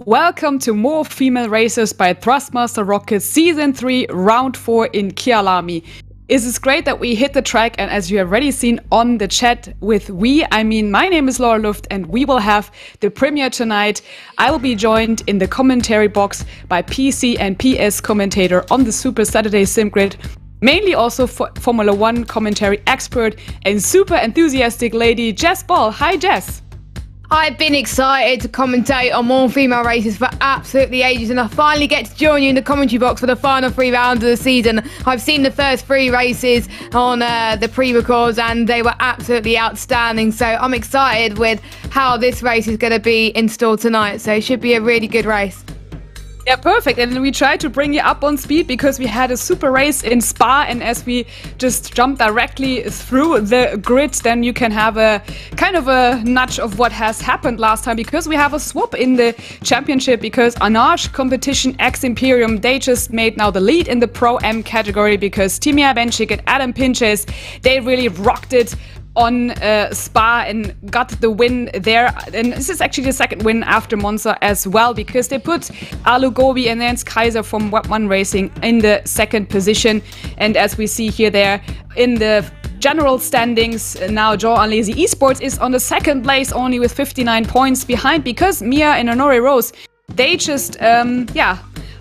Welcome to More Female Racers by Thrustmaster Rockets Season 3, Round 4 in Kyalami. It is great that we hit the track, and as you have already seen on the chat with I mean my name is Laura Luft, and we will have the premiere tonight. I will be joined in the commentary box by PC and PS commentator on the Super Saturday SimGrid, mainly also Formula 1 commentary expert and super enthusiastic lady Jess Ball. Hi Jess! I've been excited to commentate on more female races for absolutely ages, and I finally get to join you in the commentary box for the final 3 rounds of the season. I've seen the first 3 races on the pre-records and they were absolutely outstanding, so I'm excited with how this race is going to be installed tonight, so it should be a really good race. Yeah, perfect. And we tried to bring you up on speed because we had a super race in Spa, and as we just jumped directly through the grid, then you can have a kind of a nudge of what has happened last time, because we have a swap in the championship, because Anaj, Competition, X Imperium, they just made now the lead in the Pro M category, because Timia Benchik and Adam Pinches, they really rocked it on Spa and got the win there. And this is actually the second win after Monza as well, because they put Alu Gobi and Lance Kaiser from Web 1 Racing in the second position. And as we see here, there in the general standings now, Joe Lazy Esports is on the second place, only with 59 points behind, because Mia and Honore Rose, they just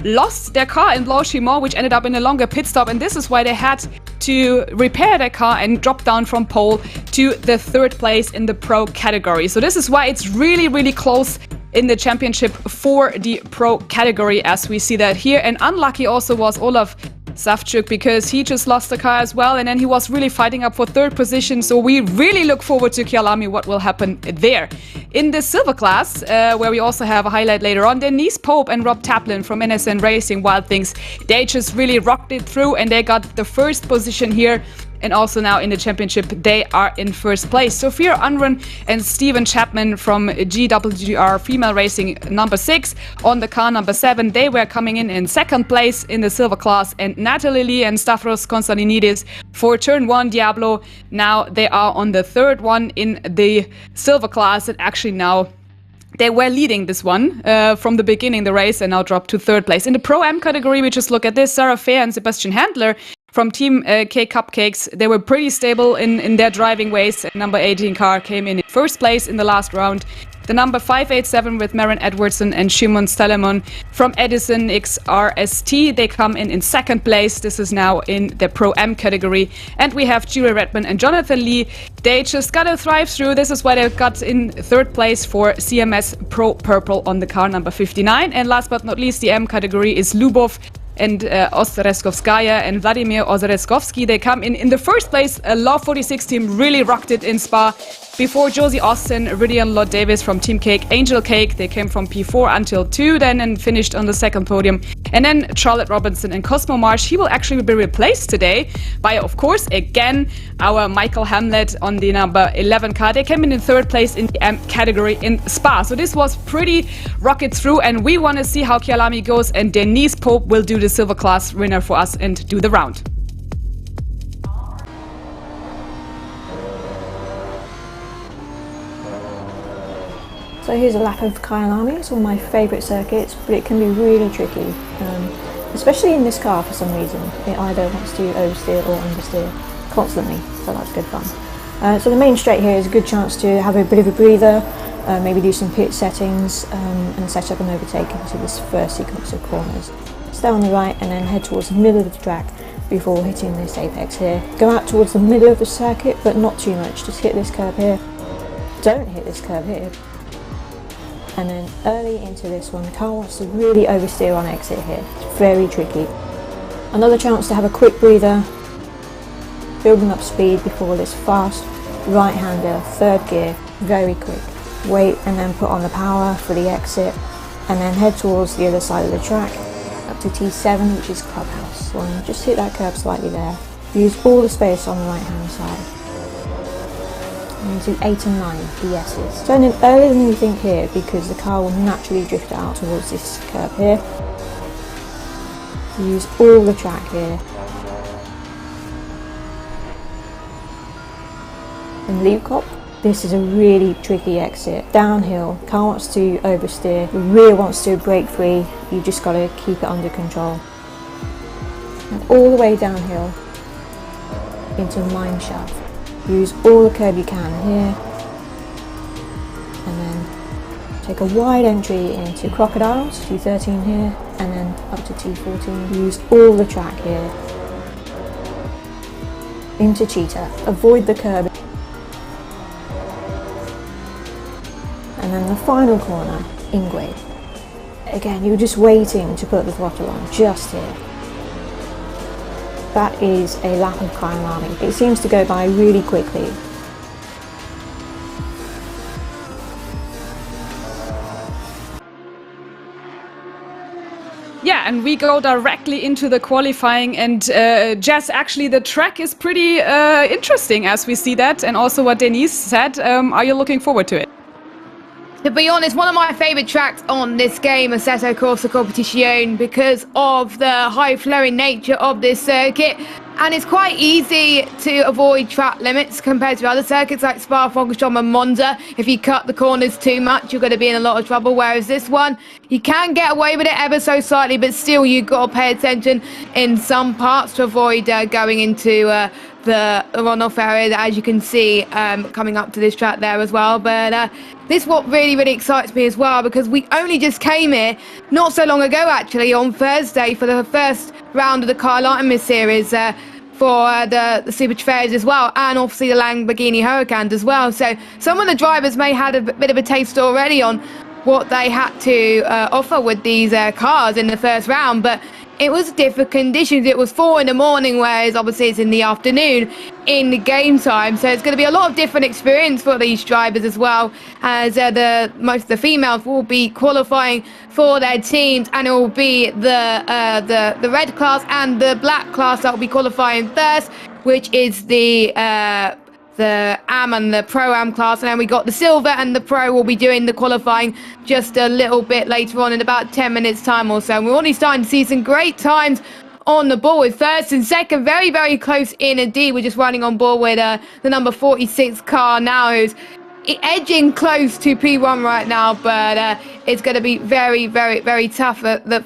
lost their car in Blanchimont, which ended up in a longer pit stop, and this is why they had to repair their car and drop down from pole to the third place in the pro category. So this is why it's really, really close in the championship for the pro category, as we see that here. And unlucky also was Olaf Savchuk, because he just lost the car as well, and then he was really fighting up for third position. So we really look forward to Kyalami, what will happen there. In the silver class, where we also have a highlight later on, Denise Pope and Rob Taplin from NSN Racing Wild Things, they just really rocked it through, and they got the first position here. And also now in the championship, they are in first place. Sophia Unrun and Steven Chapman from GWR Female Racing number 6 on the car number 7. They were coming in second place in the silver class. And Natalie Lee and Stavros Konstantinidis for turn 1 Diablo. Now they are on the third one in the silver class. And actually now they were leading this one from the beginning the race, and now dropped to third place. In the Pro M category, we just look at this. Sarah Fair and Sebastian Handler from Team K Cupcakes, they were pretty stable in their driving ways. Number 18 car came in first place in the last round. The number 587 with Maren Edwardson and Shimon Stelemon from Edison XRST, they come in second place. This is now in the Pro M category. And we have Julia Redman and Jonathan Lee. They just gotta thrive through. This is why they got in third place for CMS Pro Purple on the car number 59. And last but not least, the M category is Lubov and Ostrezkovskaya and Vladimir Ozeretskovsky. They come in the first place. Law 46 team really rocked it in Spa. Before Josie Austin, Ridian Lord Davis from Team Cake, Angel Cake, they came from P4 until 2 then and finished on the second podium. And then Charlotte Robinson and Cosmo Marsh, he will actually be replaced today by, of course, again, our Michael Hamlet on the number 11 car. They came in third place in the M category in Spa. So this was pretty rocket through, and we want to see how Kyalami goes, and Denise Pope will do the silver class winner for us and do the round. So here's a lap of Kyalami. It's one of my favourite circuits, but it can be really tricky, especially in this car for some reason. It either wants to oversteer or understeer constantly, so that's good fun. So the main straight here is a good chance to have a bit of a breather, maybe do some pit settings and set up an overtake into this first sequence of corners. Stay on the right and then head towards the middle of the track before hitting this apex here. Go out towards the middle of the circuit, but not too much. Just hit this curve here. Don't hit this curve here. And then early into this one, the car wants to really oversteer on exit here. It's very tricky. Another chance to have a quick breather, building up speed before this fast right-hander, third gear, very quick. Wait and then put on the power for the exit, and then head towards the other side of the track, up to T7, which is Clubhouse. So just hit that curve slightly there. Use all the space on the right-hand side. Into 8 and 9 DSs. Turn in earlier than you think here, because the car will naturally drift out towards this curve here. Use all the track here. And leave cop, This is a really tricky exit. Downhill, car wants to oversteer, the rear wants to break free, you just got to keep it under control. And all the way downhill into mine shaft. Use all the curb you can here, and then take a wide entry into Crocodiles, T13 here, and then up to T14. Use all the track here. Into Cheetah, avoid the curb. And then the final corner, Ingwe. Again, you're just waiting to put the throttle on, just here. That is a lap of Kyalami. It seems to go by really quickly. Yeah, and we go directly into the qualifying, and Jess, actually the track is pretty interesting as we see that, and also what Denise said. Are you looking forward to it? To be honest, one of my favourite tracks on this game, Assetto Corsa Competizione, because of the high-flowing nature of this circuit. And it's quite easy to avoid track limits compared to other circuits like Spa-Francorchamps and Monza. If you cut the corners too much, you're going to be in a lot of trouble. Whereas this one, you can get away with it ever so slightly, but still you've got to pay attention in some parts to avoid going into the runoff area, as you can see coming up to this track there as well. But this is what really excites me as well, because we only just came here not so long ago, actually, on Thursday for the first round of the Kyalami series for the Super Trofeos as well, and obviously the Lamborghini Huracans as well. So some of the drivers may have had a bit of a taste already on what they had to offer with these cars in the first round, but it was different conditions. It was 4 in the morning, whereas obviously it's in the afternoon in the game time. So it's going to be a lot of different experience for these drivers as well, as most of the females will be qualifying for their teams, and it will be the red class and the black class that will be qualifying first, which is the AM and the Pro-Am class, and then we got the Silver and the Pro will be doing the qualifying just a little bit later on in about 10 minutes time or so. And we're already starting to see some great times on the board with first and second very close in indeed. We're just running on board with the number 46 car now, who's edging close to P1 right now, but it's going to be very tough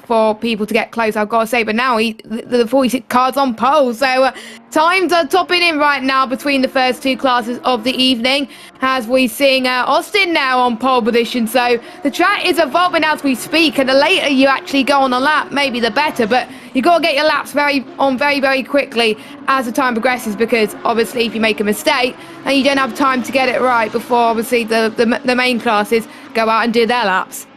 for people to get close, I've got to say. But now the 46 car's on pole, so times are topping in right now between the first two classes of the evening, as we're seeing Austin now on pole position. So the track is evolving as we speak, and the later you actually go on a lap, maybe the better, but you've got to get your laps very quickly as the time progresses, because obviously if you make a mistake and you don't have time to get it right before obviously the main classes go out and do their laps.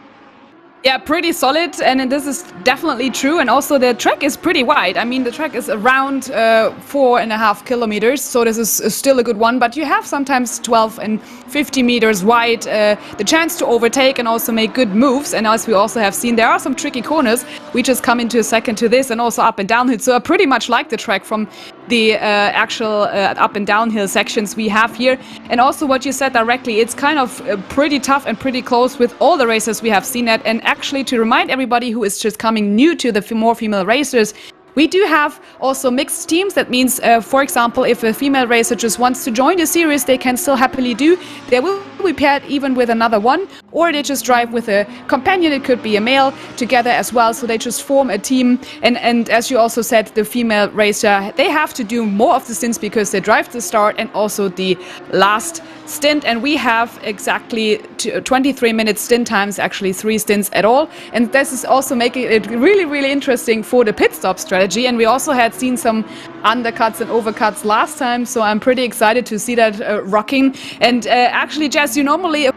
Yeah, pretty solid, and this is definitely true. And also the track is pretty wide. I mean, the track is around 4.5 kilometers, so this is still a good one. But you have sometimes 12 and 50 meters wide, the chance to overtake and also make good moves. And as we also have seen, there are some tricky corners. We just come into a second to this, and also up and downhill. So I pretty much like the track from the actual up and downhill sections we have here. And also what you said directly, it's kind of pretty tough and pretty close with all the races we have seen that. And actually, to remind everybody who is just coming new to the more female racers, we do have also mixed teams. That means, for example, if a female racer just wants to join the series, they can still happily do. They will be paired even with another one, or they just drive with a companion. It could be a male together as well. So they just form a team. And as you also said, the female racer, they have to do more of the stints because they drive the start and also the last stint. And we have exactly 23 minute stint times, actually 3 stints at all. And this is also making it really interesting for the pit stop strategy. And we also had seen some undercuts and overcuts last time, so I'm pretty excited to see that rocking. And actually, Jess, you're normally a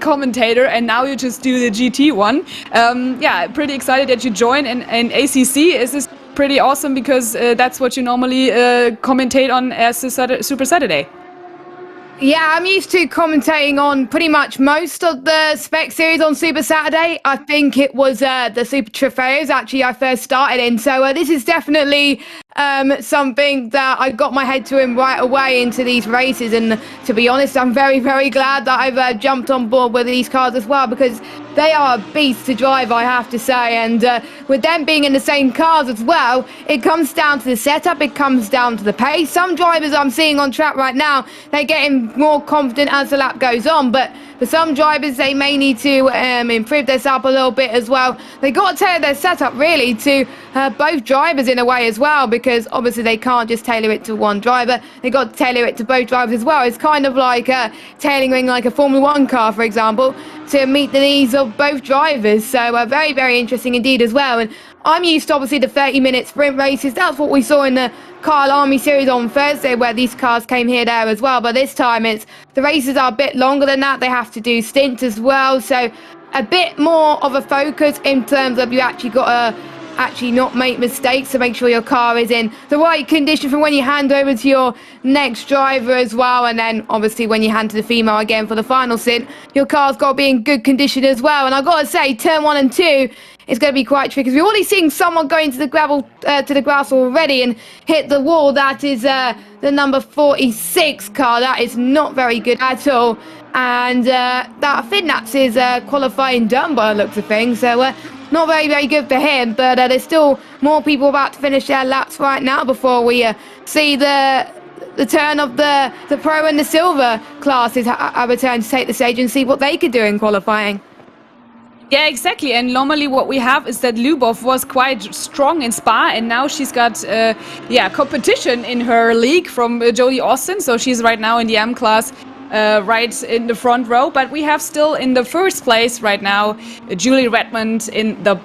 commentator, and now you just do the GT one. Yeah, pretty excited that you join in ACC. Is this pretty awesome, because that's what you normally commentate on as a Super Saturday? Yeah, I'm used to commentating on pretty much most of the spec series on Super Saturday. I think it was the Super Trofeos actually I first started in. So this is definitely something that I got my head to him right away into these races. And to be honest, I'm very, very glad that I've jumped on board with these cars as well, because they are a beast to drive, I have to say. And with them being in the same cars as well, it comes down to the setup, it comes down to the pace. Some drivers I'm seeing on track right now, they're getting more confident as the lap goes on, but for some drivers, they may need to improve their setup a little bit as well. They got to tailor their setup really to both drivers in a way as well, because obviously they can't just tailor it to one driver. They got to tailor it to both drivers as well. It's kind of like tailoring like a Formula One car, for example, to meet the needs of both drivers. So very, very interesting indeed as well. And I'm used to obviously the 30-minute sprint races. That's what we saw in the Kyalami series on Thursday, where these cars came here there as well. But this time the races are a bit longer than that. They have to do stints as well. So a bit more of a focus in terms of you actually got to actually not make mistakes to make sure your car is in the right condition from when you hand over to your next driver as well. And then obviously when you hand to the female again for the final stint, your car's got to be in good condition as well. And I've got to say, turn 1 and 2 is going to be quite tricky, because we're already seeing someone go into the to the grass already and hit the wall. That is the number 46 car. That is not very good at all. And I think that's his qualifying done by the looks of things. So not very, very good for him. But there's still more people about to finish their laps right now before we see the turn of the pro and the silver classes return to take the stage and see what they could do in qualifying. Yeah, exactly. And normally what we have is that Lubov was quite strong in Spa, and now she's got competition in her league from Jodie Austin. So she's right now in the M class, right in the front row. But we have still in the first place right now Julie Redmond in the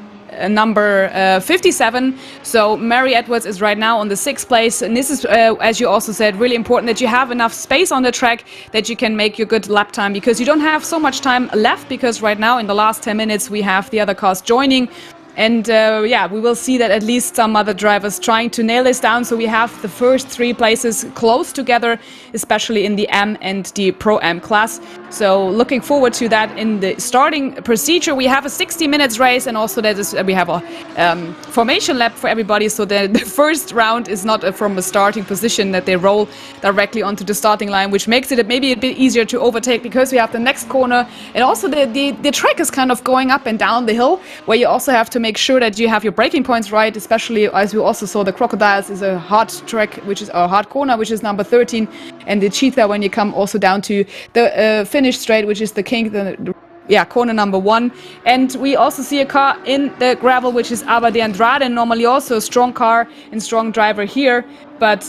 number 57. So Mary Edwards is right now on the 6th place, and this is as you also said, really important that you have enough space on the track that you can make your good lap time, because you don't have so much time left, because right now in the last 10 minutes we have the other cars joining. And we will see that at least some other drivers trying to nail this down. So we have the first 3 places close together, especially in the M and the Pro-Am class. So looking forward to that in the starting procedure. We have a 60 minutes race, and also we have a formation lap for everybody. So the first round is not from a starting position, that they roll directly onto the starting line, which makes it maybe a bit easier to overtake, because we have the next corner. And also the track is kind of going up and down the hill, where you also have to make sure that you have your braking points right, especially as we also saw the Crocodiles is a hard track, which is a hard corner, which is number 13, and the Cheetah when you come also down to the finish straight, which is the King, corner number 1. And we also see a car in the gravel, which is Ava de Andrade, and normally also a strong car and strong driver here. But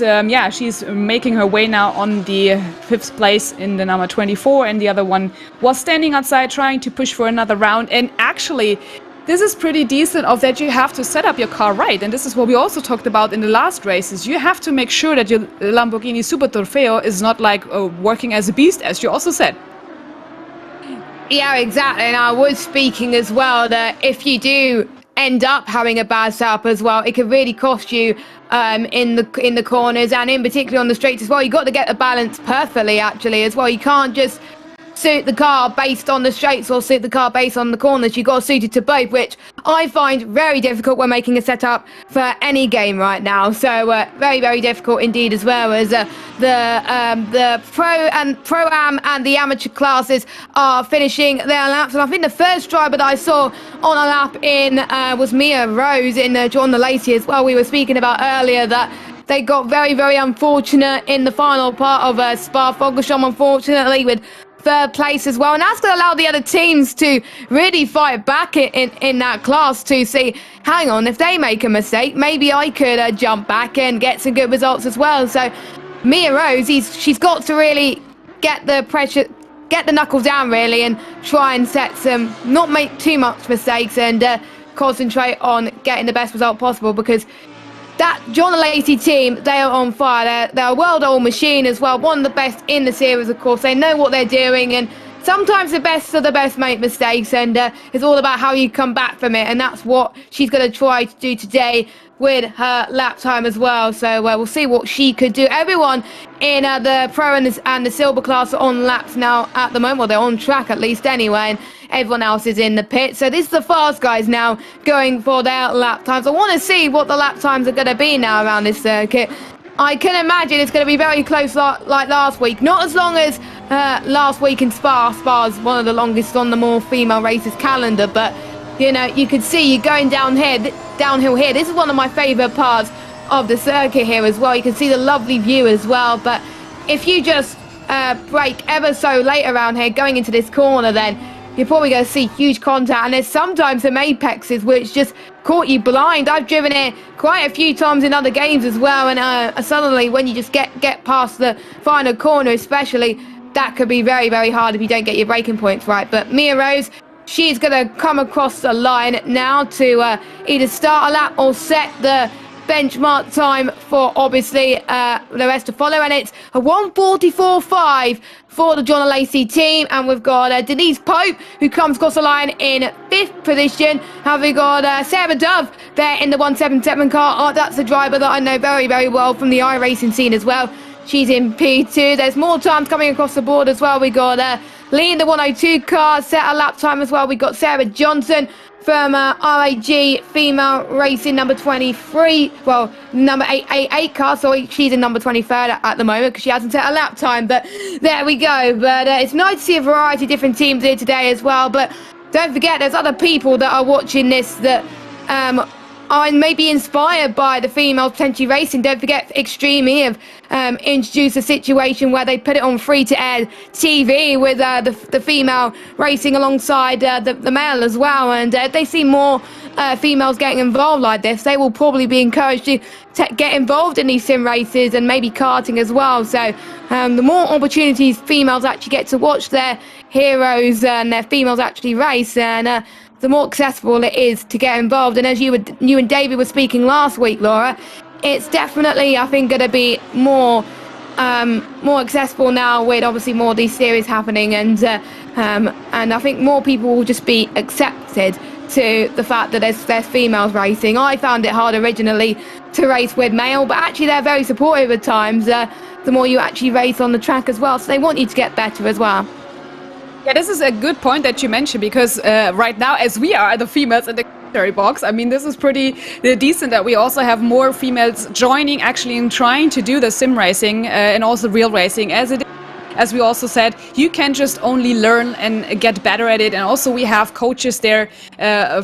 she's making her way now on the 5th place in the number 24, and the other one was standing outside trying to push for another round. And actually, this is pretty decent of that you have to set up your car right. And this is what we also talked about in the last races. You have to make sure that your Lamborghini Super Trofeo is not like working as a beast, as you also said. Yeah, exactly. And I was speaking as well that if you do end up having a bad setup as well, it could really cost you in the corners, and in particular on the straights as well. You've got to get the balance perfectly actually as well. You can't just suit the car based on the straights or suit the car based on the corners. You've got to suit it to both, which I find very difficult when making a setup for any game right now. So very, very difficult indeed, as well as the Pro-Am and the amateur classes are finishing their laps. And I think the first driver that I saw on a lap in was Mia Rose in John Lacey as well. We were speaking about earlier that they got very, very unfortunate in the final part of Spa-Francorchamps, unfortunately, with 3rd place as well. And that's going to allow the other teams to really fight back in that class to see, hang on, if they make a mistake, maybe I could jump back and get some good results as well. So Mia Rose, she's got to really get the pressure, get the knuckles down really, and try and not make too much mistakes, and concentrate on getting the best result possible, because that John Lacey team, they are on fire. They're a world-old machine as well. One of the best in the series, of course. They know what they're doing, and sometimes the best of the best make mistakes, and it's all about how you come back from it. And that's what she's going to try to do today with her lap time as well. So we'll see what she could do. Everyone in the Pro and the Silver class are on laps now at the moment. Well, they're on track at least anyway. And everyone else is in the pit. So this is the fast guys now going for their lap times. I want to see what the lap times are going to be now around this circuit. I can imagine it's going to be very close like last week. Not as long as last week in Spa. Spa's one of the longest on the more female races calendar, but you know, you can see you going downhill here. This is one of my favourite parts of the circuit here as well. You can see the lovely view as well, but if you just brake ever so late around here going into this corner, then you're probably going to see huge contact, and there's sometimes some apexes which just caught you blind. I've driven it quite a few times in other games as well, and suddenly when you just get past the final corner especially, that could be very, very hard if you don't get your braking points right. But Mia Rose, she's going to come across the line now to either start a lap or set the benchmark time for obviously the rest to follow, and it's a 1:44.5 for the John Lacey team. And we've got Denise Pope, who comes across the line in 5th position. Have we got Sarah Dove there in the 177 car? Oh, that's a driver that I know very, very well from the iRacing scene as well. She's in P2. There's more times coming across the board as well. We got Lee in the 102 car, set a lap time as well. We got Sarah Johnson from RAG Female Racing number 23, well, number 888 car, so she's in number 23rd at the moment because she hasn't set a lap time, but there we go. But it's nice to see a variety of different teams here today as well. But don't forget, there's other people that are watching this that are maybe inspired by the females potentially racing. Don't forget, Extreme E have introduced a situation where they put it on free-to-air TV with the female racing alongside the male as well. And if they see more females getting involved like this, they will probably be encouraged to get involved in these sim races and maybe karting as well. So the more opportunities females actually get to watch their heroes and their females actually race, and the more accessible it is to get involved. And as you and David were speaking last week, Laura, it's definitely, I think, going to be more accessible now with obviously more of these series happening, and I think more people will just be accepted to the fact that there's females racing. I found it hard originally to race with male, but actually they're very supportive at times. The more you actually race on the track as well, so they want you to get better as well. Yeah, this is a good point that you mentioned, because right now, as we are the females in the commentary box, I mean, this is pretty decent that we also have more females joining actually and trying to do the sim racing and also real racing. As we also said, you can just only learn and get better at it. And also we have coaches there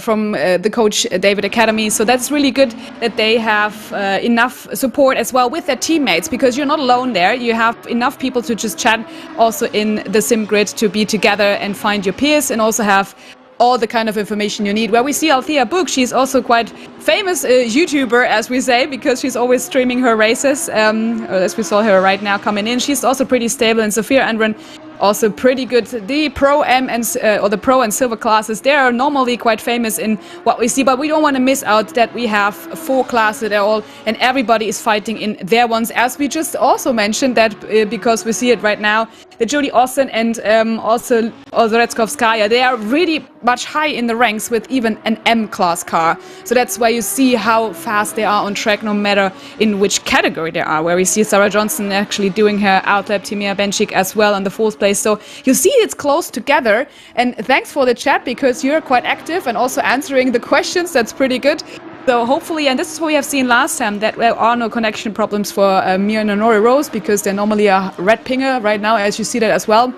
from the Coach David Academy. So that's really good that they have enough support as well with their teammates, because you're not alone there. You have enough people to just chat also in the SimGrid to be together and find your peers, and also have all the kind of information you need. Where we see Althea Book, she's also quite famous YouTuber, as we say, because she's always streaming her races, as we saw her right now coming in. She's also pretty stable, and Sophia Andren also pretty good. The Pro M and or the Pro and Silver classes, they are normally quite famous in what we see, but we don't want to miss out that we have 4 classes at all, and everybody is fighting in their ones, as we just also mentioned that because we see it right now, that Jodie Austin and also Ozretskowskaya, they are really much high in the ranks with even an M-class car. So that's why you see how fast they are on track, no matter in which category they are, where we see Sarah Johnson actually doing her outlap, Timea Benchik as well on the 4th place. So you see it's close together, and thanks for the chat, because you're quite active and also answering the questions. That's pretty good. So hopefully, and this is what we have seen last time, that there are no connection problems for Mia and Nori Rose, because they're normally a red pinger right now, as you see that as well.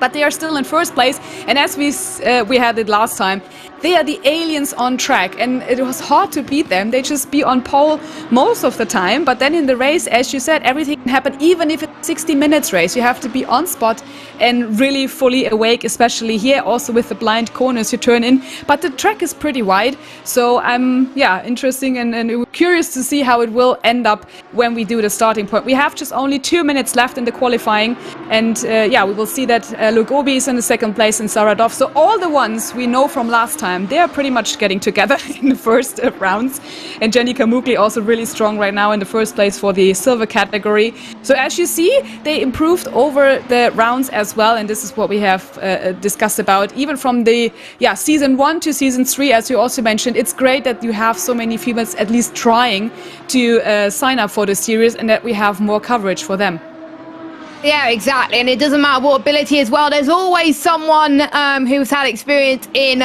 But they are still in 1st place, and as we had it last time, they are the aliens on track, and it was hard to beat them. They just be on pole most of the time, but then in the race, as you said, everything can happen. Even if it's a 60 minutes race, you have to be on spot and really fully awake, especially here, also with the blind corners you turn in. But the track is pretty wide, so I'm interesting and curious to see how it will end up when we do the starting point. We have just only 2 minutes left in the qualifying, and we will see that Luke Obi is in the 2nd place and Sarah Doff. So all the ones we know from last time, they are pretty much getting together in the first rounds. And Jenny Kamukli also really strong right now in the 1st place for the silver category. So as you see, they improved over the rounds as well, and this is what we have discussed about, even from the season 1 to season 3, as you also mentioned. It's great that you have so many females at least trying to sign up for the series, and that we have more coverage for them. Yeah, exactly. And it doesn't matter what ability as well. There's always someone who's had experience in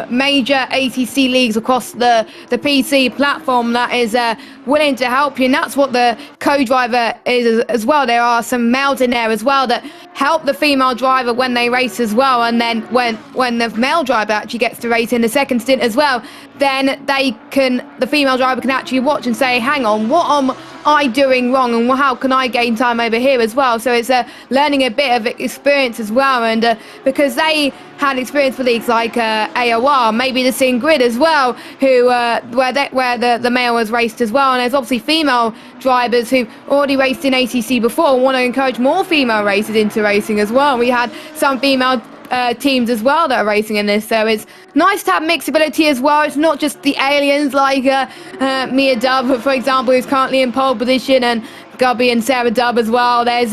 major ATC leagues across the PC platform that is willing to help you. And that's what the co-driver is as well. There are some males in there as well that help the female driver when they race as well. And then when the male driver actually gets to race in the second stint as well, then the female driver can actually watch and say, hang on, what am I doing wrong and how can I gain time over here as well? So it's learning a bit of experience as well, and because they had experience for leagues like AOR, maybe the SimGrid as well, who where the male has raced as well, and there's obviously female drivers who already raced in ATC before and want to encourage more female racers into racing as well. We had some female teams as well that are racing in this, so it's nice to have mixability as well. It's not just the aliens like Mia Dove, for example, who's currently in pole position, and Gubby and Sarah Dub as well. There's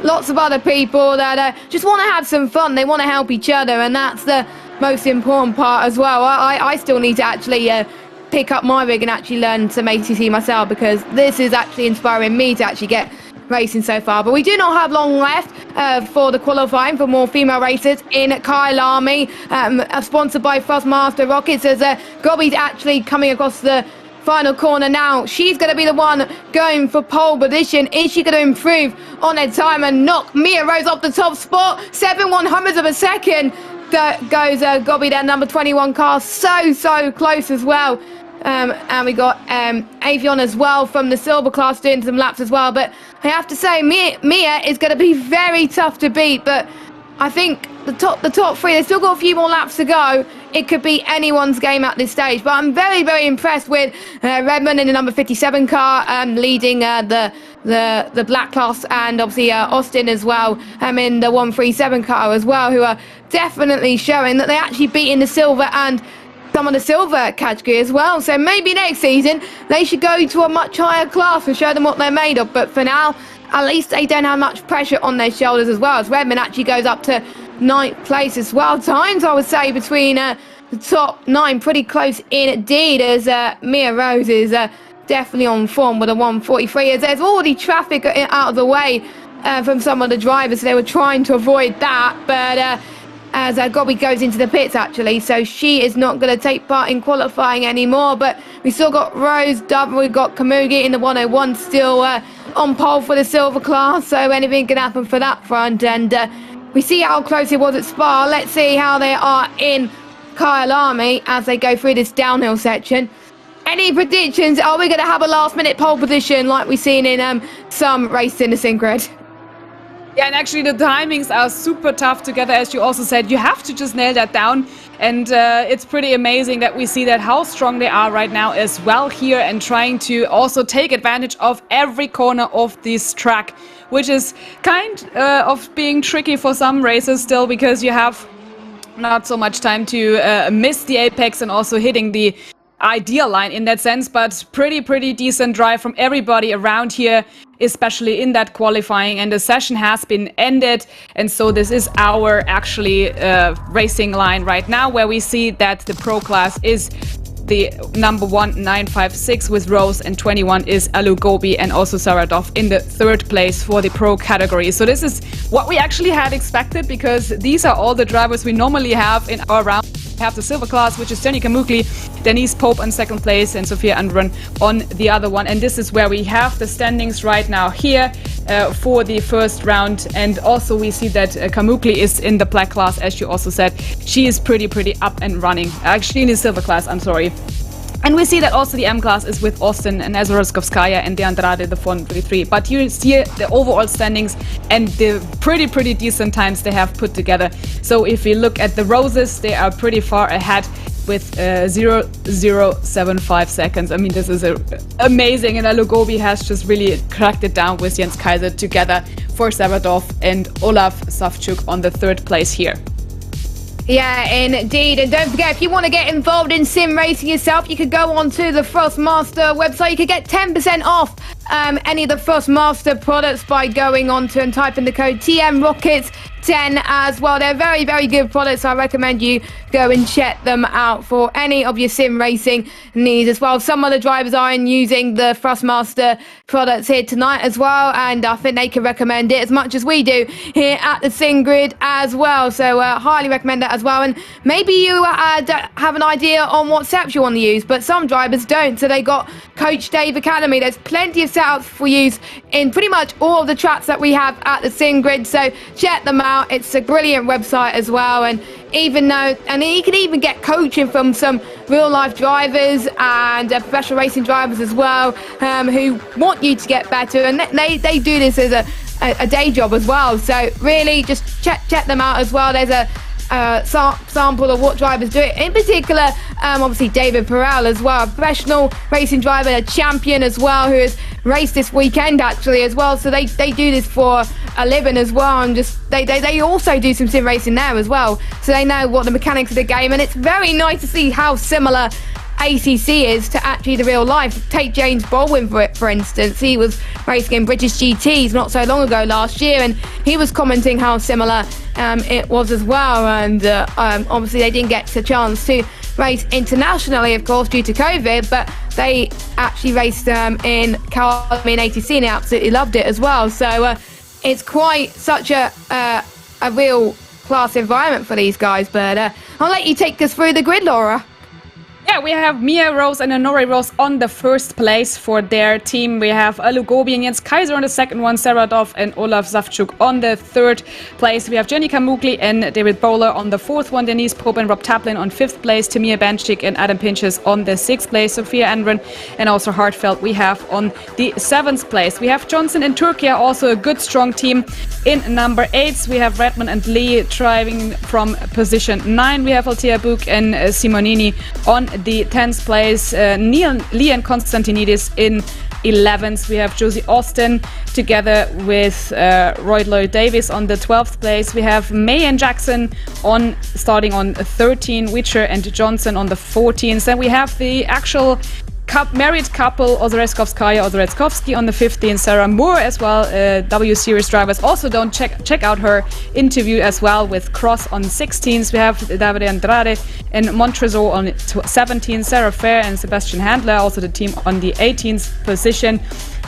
lots of other people that just want to have some fun. They want to help each other, and that's the most important part as well. I still need to actually pick up my rig and actually learn some ATC myself, because this is actually inspiring me to actually get racing so far. But we do not have long left for the qualifying for more female racers in Kyalami, sponsored by Thrustmaster Rockets, as Gobby's actually coming across the final corner now. She's going to be the one going for pole position. Is she going to improve on her time and knock Mia Rose off the top spot? 7/100ths of a second that goes Gobby there, number 21 car, so close as well. And we got Avion as well from the silver class doing some laps as well. But I have to say, Mia is going to be very tough to beat. But I think the top three, they've still got a few more laps to go. It could be anyone's game at this stage. But I'm very impressed with Redmond in the number 57 car, leading the black class, and obviously Austin as well in the 137 car as well, who are definitely showing that they're actually beating the silver and some of the silver category as well. So maybe next season they should go to a much higher class and show them what they're made of. But for now, at least they don't have much pressure on their shoulders as well, as Redmond actually goes up to 9th place as well. Times, I would say, between the top 9 pretty close indeed, as Mia Rose is definitely on form with a 143, as there's already traffic out of the way from some of the drivers, so they were trying to avoid that. But as Gobby goes into the pits actually, so she is not going to take part in qualifying anymore. But we still got Rose, Dub, we've got Kamugi in the 101 still on pole for the silver class, so anything can happen for that front. And we see how close it was at Spa. Let's see how they are in Kyalami as they go through this downhill section. Any predictions? Are we going to have a last minute pole position like we've seen in some races in the SimGrid? Yeah, and actually the timings are super tough together, as you also said. You have to just nail that down, and it's pretty amazing that we see that how strong they are right now as well here, and trying to also take advantage of every corner of this track, which is kind of being tricky for some races still, because you have not so much time to miss the apex and also hitting the ideal line in that sense. But pretty decent drive from everybody around here, especially in that qualifying, and the session has been ended. And so this is our actually racing line right now, where we see that the pro class is the number 1956 with Rose, and 21 is Alu Gobi and also Saradov in the 3rd place for the pro category. So this is what we actually had expected, because these are all the drivers we normally have in our round. We have the silver class, which is Jenny Kamukli, Denise Pope on 2nd place, and Sophia Andrun on the other one. And this is where we have the standings right now here for the first round. And also we see that Kamukli is in the black class, as you also said. She is pretty up and running. Actually in the silver class, I'm sorry. And we see that also the M class is with Austin and Azoroskovskaya and De Andrade, the 433. But you see the overall standings and the pretty decent times they have put together. So if we look at the Roses, they are pretty far ahead with 0.075 seconds. I mean, this is amazing. And Alugobi has just really cracked it down with Jens Kaiser together for Savadov and Olaf Savchuk on the 3rd place here. Yeah, indeed. And don't forget, if you want to get involved in sim racing yourself, you could go onto the Thrustmaster website. You could get 10% off any of the Thrustmaster products by going on to and typing the code TM Rockets 10 as well. They're very, very good products. I recommend you go and check them out for any of your sim racing needs as well. Some of the drivers are using the Thrustmaster products here tonight as well, and I think they can recommend it as much as we do here at the SimGrid as well. So highly recommend that as well. And maybe you have an idea on what setups you want to use, but some drivers don't. So they got Coach Dave Academy. There's plenty of setups for use in pretty much all of the tracks that we have at the SimGrid. So check them out. It's a brilliant website as well. And you can even get coaching from some real life drivers and professional racing drivers as well, who want you to get better, and they do this as a day job as well. So really just check them out as well. There's a sample of what drivers do it. In particular, obviously David Perel as well, a professional racing driver, a champion as well, who has raced this weekend actually as well. So they do this for a living as well, and just they also do some sim racing there as well. So they know what the mechanics of the game, and it's very nice to see how similar ACC is to actually the real life. Take James Baldwin for instance. He was racing in British GTs not so long ago last year, and he was commenting how similar it was as well. And obviously they didn't get a chance to race internationally, of course, due to COVID, but they actually raced in Kyalami and ATC, and they absolutely loved it as well. So it's quite such a real class environment for these guys. But I'll let you take us through the grid, Laura. Yeah, we have Mia Rose and Honore Rose on the first place for their team. We have Alu Gobi and Jens Kaiser on the second one, Sarah Dov and Olaf Zavchuk on the third place. We have Jenny Kamugli and David Bowler on the fourth one, Denise Pope and Rob Taplin on fifth place, Tamia Benchik and Adam Pinches on the sixth place, Sophia Andren and also Hartfeld we have on the seventh place. We have Johnson and Turkey, also a good strong team in number 8. We have Redmond and Lee driving from position 9. We have Altea Book and Simonini on the 10th place, Lee and Konstantinidis in 11th. We have Josie Austin together with Roy Lloyd Davis on the 12th place. We have May and Jackson starting on 13, Witcher and Johnson on the 14th. Then we have the actual married couple, Ozaretskovskaya, Ozaretskovsky on the 15th, Sarah Moore as well, W Series drivers. Also don't check out her interview as well with Cross on 16th. We have Davide Andrade and Montrezor on 17th, Sarah Fair and Sebastian Handler, also the team on the 18th position.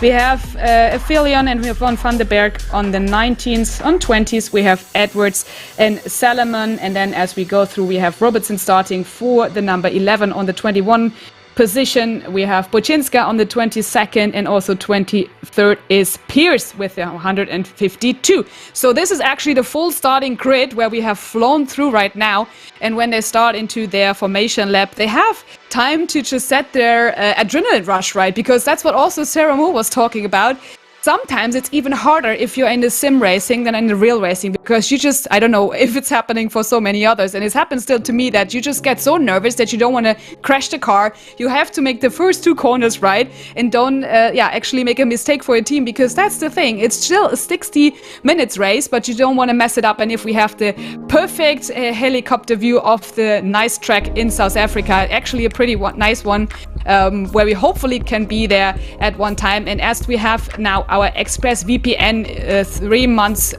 We have Aphelion and we have Von van den Berg on the 19th. On 20th we have Edwards and Salomon, and then as we go through we have Robertson starting for the number 11 on the 21 position. We have Bochinska on the 22nd, and also 23rd is Pierce with 152. So this is actually the full starting grid where we have flown through right now. And when they start into their formation lap, they have time to just set their adrenaline rush, right? Because that's what also Sarah Moore was talking about. Sometimes it's even harder if you're in the sim racing than in the real racing, because you just, I don't know if it's happening for so many others, and it's happened still to me, that you just get so nervous that you don't want to crash the car. You have to make the first 2 corners right and don't actually make a mistake for your team, because that's the thing. It's still a 60 minutes race, but you don't want to mess it up. And if we have the perfect helicopter view of the nice track in South Africa, actually a pretty nice one, where we hopefully can be there at one time. And as we have now our Express VPN 3 months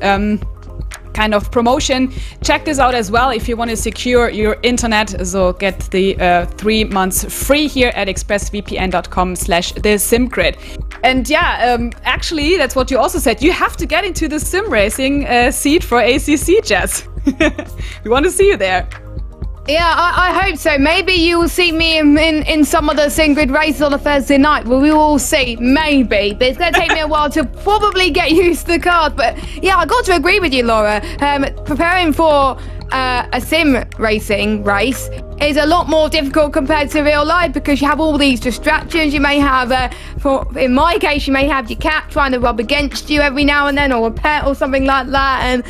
kind of promotion, check this out as well if you want to secure your internet. So get the 3 months free here at expressvpn.com/thesimgrid. And yeah, actually that's what you also said. You have to get into the sim racing seat for ACC, Jess. We want to see you there. Yeah, I hope so. Maybe you will see me in some of the SimGrid races on a Thursday night. Well, we will see. Maybe. But it's going to take me a while to probably get used to the card. But yeah, I got to agree with you, Laura. Preparing for a sim racing race is a lot more difficult compared to real life, because you have all these distractions. You may have, in my case, you may have your cat trying to rub against you every now and then, or a pet or something like that.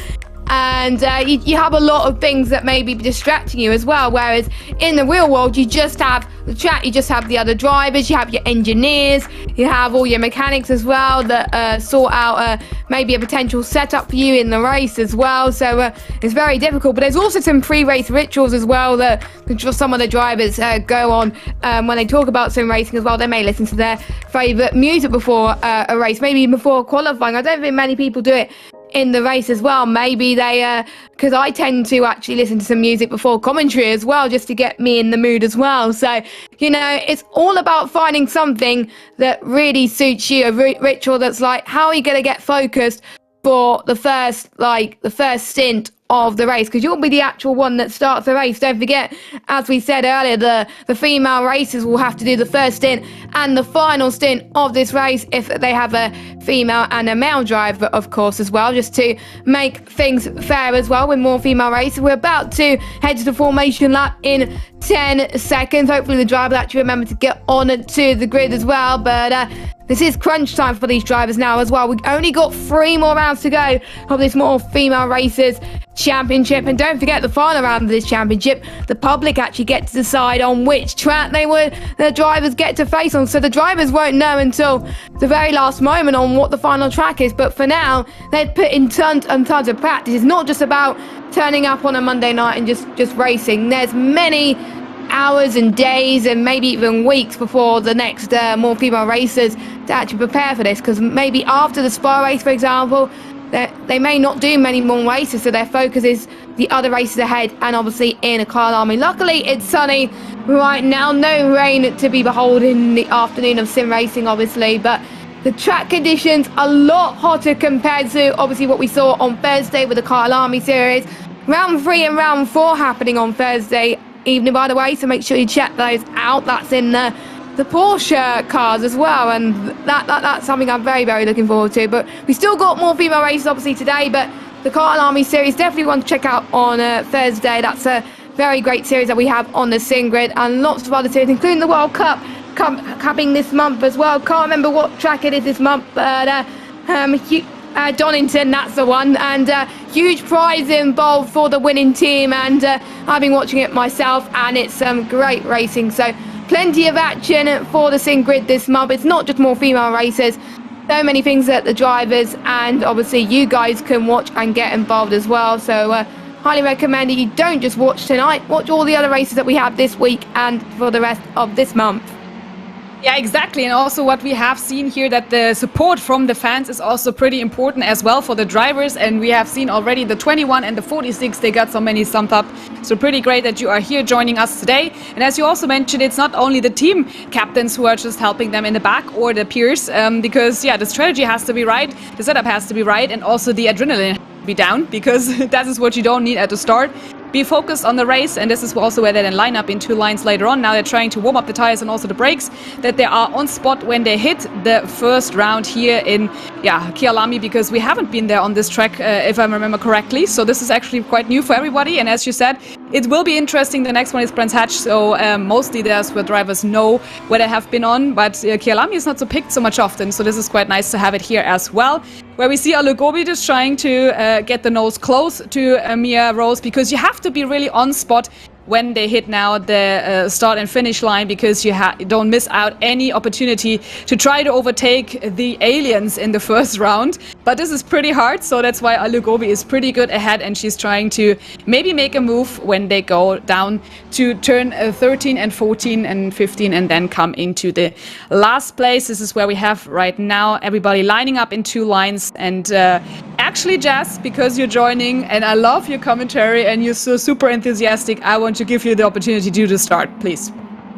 And you have a lot of things that may be distracting you as well, whereas in the real world you just have the track, you just have the other drivers, you have your engineers, you have all your mechanics as well that sort out maybe a potential setup for you in the race as well. So it's very difficult. But there's also some pre-race rituals as well that some of the drivers go on when they talk about sim racing as well. They may listen to their favourite music before a race, maybe before qualifying. I don't think many people do it in the race as well. Maybe they, because I tend to actually listen to some music before commentary as well, just to get me in the mood as well. So, you know, it's all about finding something that really suits you, a ritual that's like, how are you going to get focused for the first stint of the race, because you'll be the actual one that starts the race. Don't forget, as we said earlier, the female racers will have to do the first stint and the final stint of this race if they have a female and a male driver, of course, as well, just to make things fair as well with more female races. We're about to head to the formation lap in 10 seconds. Hopefully the driver will actually remember to get on to the grid as well, but this is crunch time for these drivers now as well. We've only got 3 more rounds to go of this more female racers championship, and don't forget the final round of this championship, the public actually get to decide on which track the drivers get to face on. So the drivers won't know until the very last moment on what the final track is, but for now they've put in tons and tons of practice. It's not just about turning up on a Monday night and just racing. There's many hours and days and maybe even weeks before the next more female racers to actually prepare for this, because maybe after the Spa race, for example, they may not do many more races, so their focus is the other races ahead and obviously in a Kyalami. Luckily it's sunny right now, no rain to be beholden in the afternoon of sim racing obviously, but the track conditions a lot hotter compared to obviously what we saw on Thursday with the Kyalami series. Round 3 and round 4 happening on Thursday evening, by the way, so make sure you check those out. That's in the Porsche cars as well, and that's something I'm very, very looking forward to. But we still got more female races obviously today, but the Kyalami series definitely one to check out on Thursday. That's a very great series that we have on the SimGrid, and lots of other series, including the World Cup coming this month as well. Can't remember what track it is this month, but Donington, that's the one, and huge prize involved for the winning team, and I've been watching it myself, and it's great racing. So plenty of action for the SimGrid this month. It's not just more female races, so many things that the drivers and obviously you guys can watch and get involved as well. So highly recommend that you don't just watch tonight, watch all the other races that we have this week and for the rest of this month. Yeah, exactly. And also what we have seen here, that the support from the fans is also pretty important as well for the drivers. And we have seen already the 21 and the 46, they got so many thumbs up. So pretty great that you are here joining us today. And as you also mentioned, it's not only the team captains who are just helping them in the back or the peers, because yeah, the strategy has to be right, the setup has to be right, and also the adrenaline has to be down, because that is what you don't need at the start. Be focused on the race, and this is also where they then line up in 2 lines later on. Now they're trying to warm up the tires and also the brakes, that they are on spot when they hit the first round here in Kyalami, because we haven't been there on this track, if I remember correctly. So this is actually quite new for everybody, and as you said, it will be interesting. The next one is Brands Hatch, so mostly there's where drivers know where they have been on, but Kyalami is not so picked so much often, so this is quite nice to have it here as well. Where we see Alugobi just trying to get the nose close to Mia Rose, because you have to be really on spot when they hit now the start and finish line, because you don't miss out any opportunity to try to overtake the aliens in the first round. But this is pretty hard, so that's why Alugobi is pretty good ahead, and she's trying to maybe make a move when they go down to turn 13 and 14 and 15 and then come into the last place. This is where we have right now everybody lining up in 2 lines, and actually Jazz, because you're joining and I love your commentary and you're so super enthusiastic, I want to give you the opportunity to do the start, please.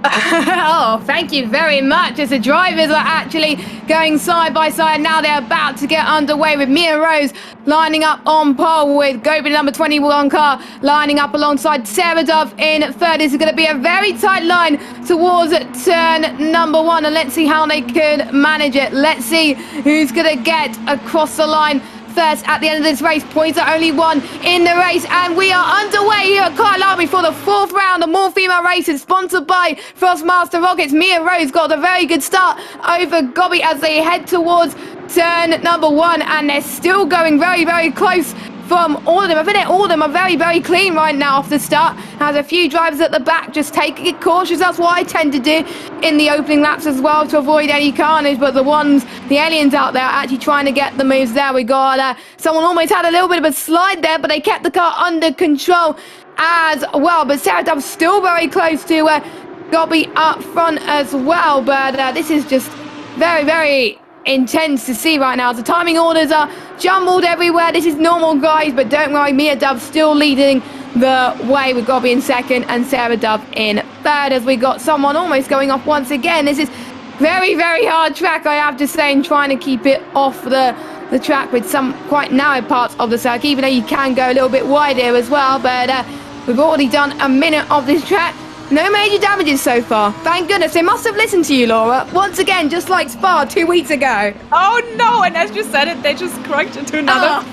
Oh, thank you very much. As the drivers are actually going side by side now, they're about to get underway with Mia Rose lining up on pole, with Gobi number 21 car lining up alongside Sarah Dove in third. This is going to be a very tight line towards turn number 1, and let's see how they can manage it. Let's see who's going to get across the line first at the end of this race. Points are only 1 in the race, and we are underway here at Kyalami for the 4th round of more female races, sponsored by Thrustmaster Rockets. Mia Rose got a very good start over Gobi as they head towards turn number 1, and they're still going very, very close from all of them. I think all of them are very, very clean right now off the start. Has a few drivers at the back just taking it cautious. That's what I tend to do in the opening laps as well, to avoid any carnage. But the aliens out there are actually trying to get the moves there. We got someone almost had a little bit of a slide there, but they kept the car under control as well. But Sarah Dove's still very close to Gobi up front as well. But this is just very, very intense to see right now. The timing orders are jumbled everywhere. This is normal, guys, but don't worry, Mia Dove still leading the way with Gobby in second and Sarah Dove in third, as we got someone almost going off once again. This is very, very hard track, I have to say, and trying to keep it off the track with some quite narrow parts of the circuit, even though you can go a little bit wide here as well. But we've already done a minute of this track. No major damages so far. Thank goodness. They must have listened to you, Laura. Once again, just like Spa 2 weeks ago. Oh no, and as you said it, they just cranked into another.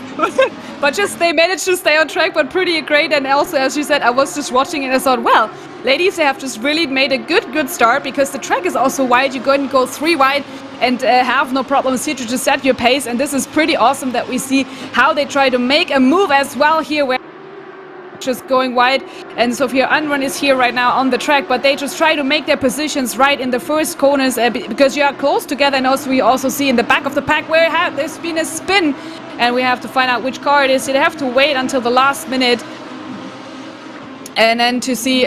But just they managed to stay on track, but pretty great. And also, as you said, I was just watching and I thought, well, ladies, they have just really made a good start, because the track is also wide. You can go 3 wide and have no problems here to just set your pace. And this is pretty awesome that we see how they try to make a move as well here, where just going wide, and Sophia Unrun is here right now on the track, but they just try to make their positions right in the first corners, because you are close together. And also we also see in the back of the pack where there's been a spin, and we have to find out which car it is. They have to wait until the last minute and then to see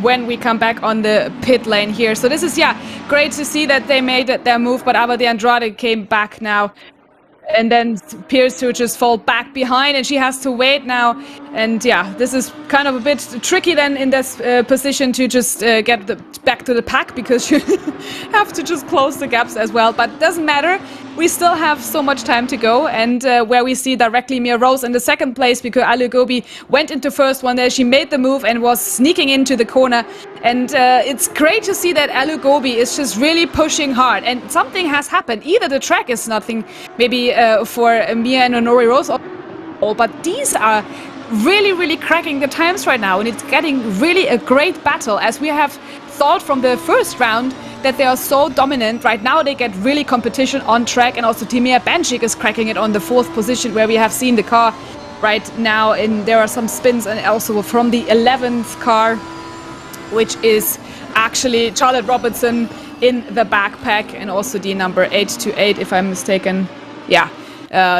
when we come back on the pit lane here. So this is, yeah, great to see that they made their move, but Ava de Andrade came back now and then appears to just fall back behind, and she has to wait now. And yeah, this is kind of a bit tricky then in this position to just get back to the pack, because you have to just close the gaps as well. But it doesn't matter. We still have so much time to go, and where we see directly Mia Rose in the second place, because Alu Gobi went into first one there. She made the move and was sneaking into the corner. And it's great to see that Alu Gobi is just really pushing hard. And something has happened. Either the track is nothing, maybe for Mia and Honori Rose, but these are really cracking the times right now, and it's getting really a great battle, as we have thought from the first round that they are so dominant. Right now they get really competition on track, and also Timea Benchik is cracking it on the 4th position, where we have seen the car right now, and there are some spins, and also from the 11th car, which is actually Charlotte Robertson in the backpack, and also the number 828, if I'm mistaken. Yeah,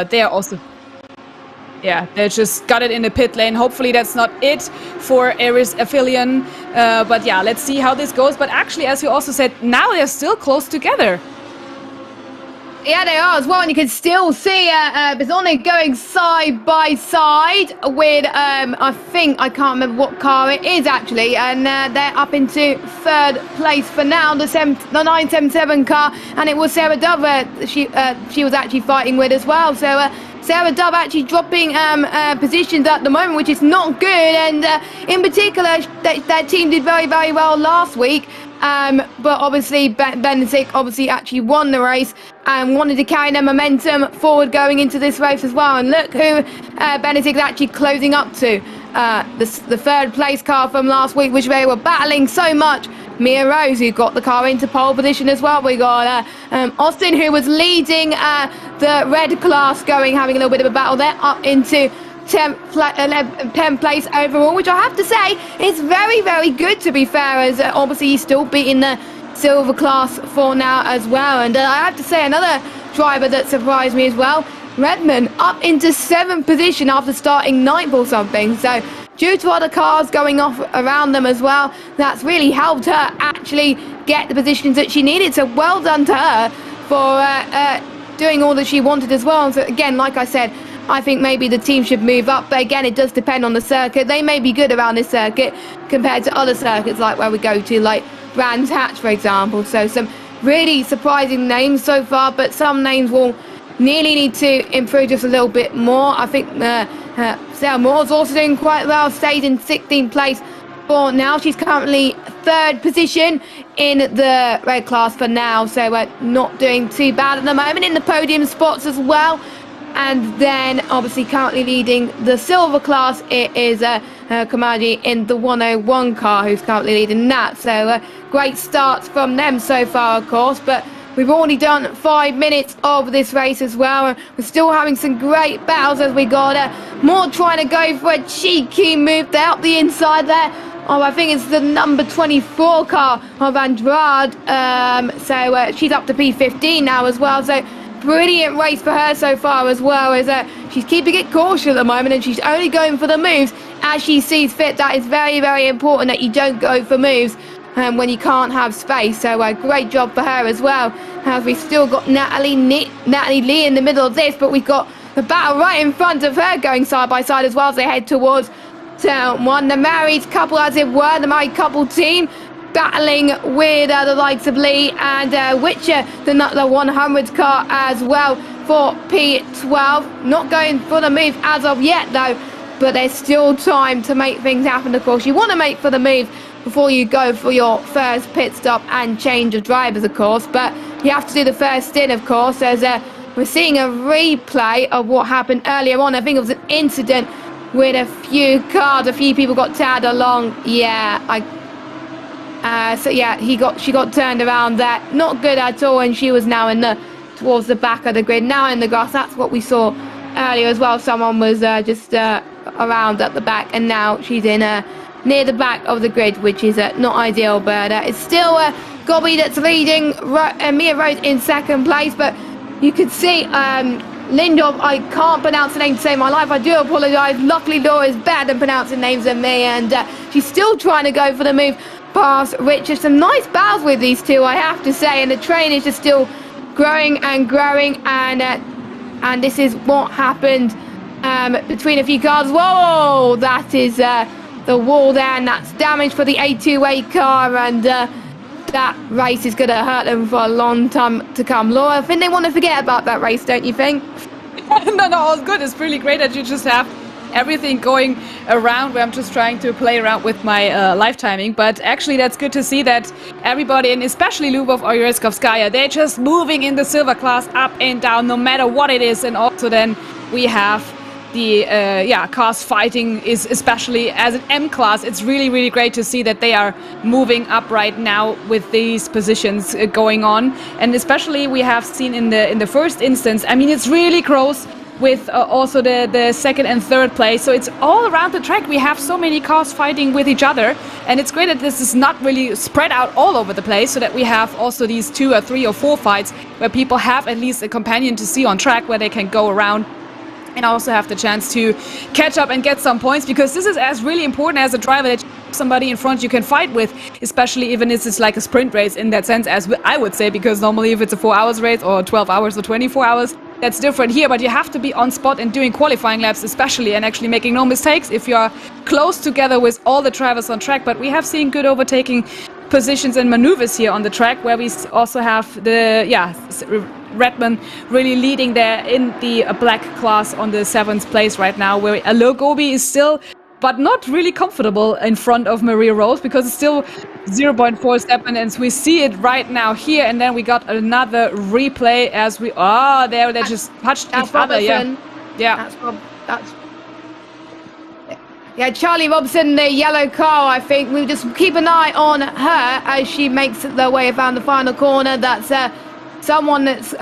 they are also... Yeah, they just got it in the pit lane. Hopefully that's not it for Eris Aphelion. But yeah, let's see how this goes. But actually, as you also said, now they're still close together. Yeah, they are as well, and you can still see Bizone going side by side with, I can't remember what car it is actually, and they're up into 3rd place for now, the 977 car, and it was Sarah Dove she was actually fighting with as well. So Sarah Dove actually dropping positions at the moment, which is not good, and in particular, that team did very well last week. But obviously Benedict obviously actually won the race and wanted to carry their momentum forward going into this race as well. And look who Benedict actually closing up to. The 3rd place car from last week, which they were battling so much. Mia Rose, who got the car into pole position as well. We got Austin, who was leading the red class, having a little bit of a battle there, up into 10th place overall, which I have to say is very good, to be fair, as obviously he's still beating the silver class for now as well. And I have to say, another driver that surprised me as well, Redmond, up into 7th position after starting 9th or something. So due to other cars going off around them as well, that's really helped her actually get the positions that she needed. So well done to her for doing all that she wanted as well. So again, like I said, I think maybe the team should move up, but again, it does depend on the circuit. They may be good around this circuit compared to other circuits, like where we go to, like Brands Hatch, for example. So some really surprising names so far, but some names will nearly need to improve just a little bit more. I think Sarah Moore's also doing quite well, stayed in 16th place for now. She's currently 3rd position in the red class for now, so we're not doing too bad at the moment in the podium spots as well. And then obviously currently leading the silver class, it is Kamaji in the 101 car, who's currently leading that. So great starts from them so far, of course, but we've already done 5 minutes of this race as well. We're still having some great battles, as we got Moore trying to go for a cheeky move there up the inside there. Oh, I think it's the number 24 car of Andrade. So she's up to P15 now as well. So brilliant race for her so far as well, as she's keeping it cautious at the moment, and she's only going for the moves as she sees fit. That is very important, that you don't go for moves when you can't have space. So great job for her as well. As we've still got Natalie Lee in the middle of this, but we've got the battle right in front of her going side by side as well as they head towards turn one. The married couple, as it were, the married couple team battling with the likes of Lee and Witcher, the 100 car as well for P12. Not going for the move as of yet though, but there's still time to make things happen. Of course, you want to make for the move before you go for your first pit stop and change of drivers, of course, but you have to do the first stint, of course, as we're seeing a replay of what happened earlier on. I think it was an incident with a few cars, a few people got tagged along. Yeah, so yeah, she got turned around there. Not good at all, and she was now towards the back of the grid, now in the grass. That's what we saw earlier as well. Someone was just around at the back, and now she's in near the back of the grid, which is not ideal, but it's still Gobby that's leading, Mia Rose in second place, but you could see Lindorf, I can't pronounce the name to save my life, I do apologise. Luckily Laura is better than pronouncing names than me, and she's still trying to go for the move past Richard. Some nice battles with these two, I have to say, and the train is just still growing and growing, and this is what happened between a few cars. Whoa, that is the wall there, and that's damage for the A2A car, and that race is going to hurt them for a long time to come. Laura, I think they want to forget about that race, don't you think? No, all's good. It's really great that you just have everything going around where I'm just trying to play around with my live timing. But actually, that's good to see that everybody, and especially Lubov or Yureskovskaya, they're just moving in the silver class up and down, no matter what it is. And also then we have the cars fighting, is especially as an M class. It's really great to see that they are moving up right now with these positions going on, and especially we have seen in the first instance, I mean, it's really close with also the second and third place, so it's all around the track. We have so many cars fighting with each other, and it's great that this is not really spread out all over the place, so that we have also these 2 or 3 or 4 fights where people have at least a companion to see on track, where they can go around and also have the chance to catch up and get some points, because this is as really important as a driver, that you have somebody in front you can fight with, especially even if it's like a sprint race in that sense, as I would say, because normally if it's a 4 hours race or 12 hours or 24 hours, that's different here, but you have to be on spot and doing qualifying laps especially, and actually making no mistakes if you are close together with all the drivers on track. But we have seen good overtaking positions and maneuvers here on the track, where we also have the Redman really leading there in the black class on the 7th place right now, where Gobi is still, but not really comfortable in front of Maria Rose, because it's still 0.47, and we see it right now here. And then we got another replay as we they just touched each other. Yeah, Charlie Robson, the yellow car, I think we'll just keep an eye on her as she makes their way around the final corner. That's someone that's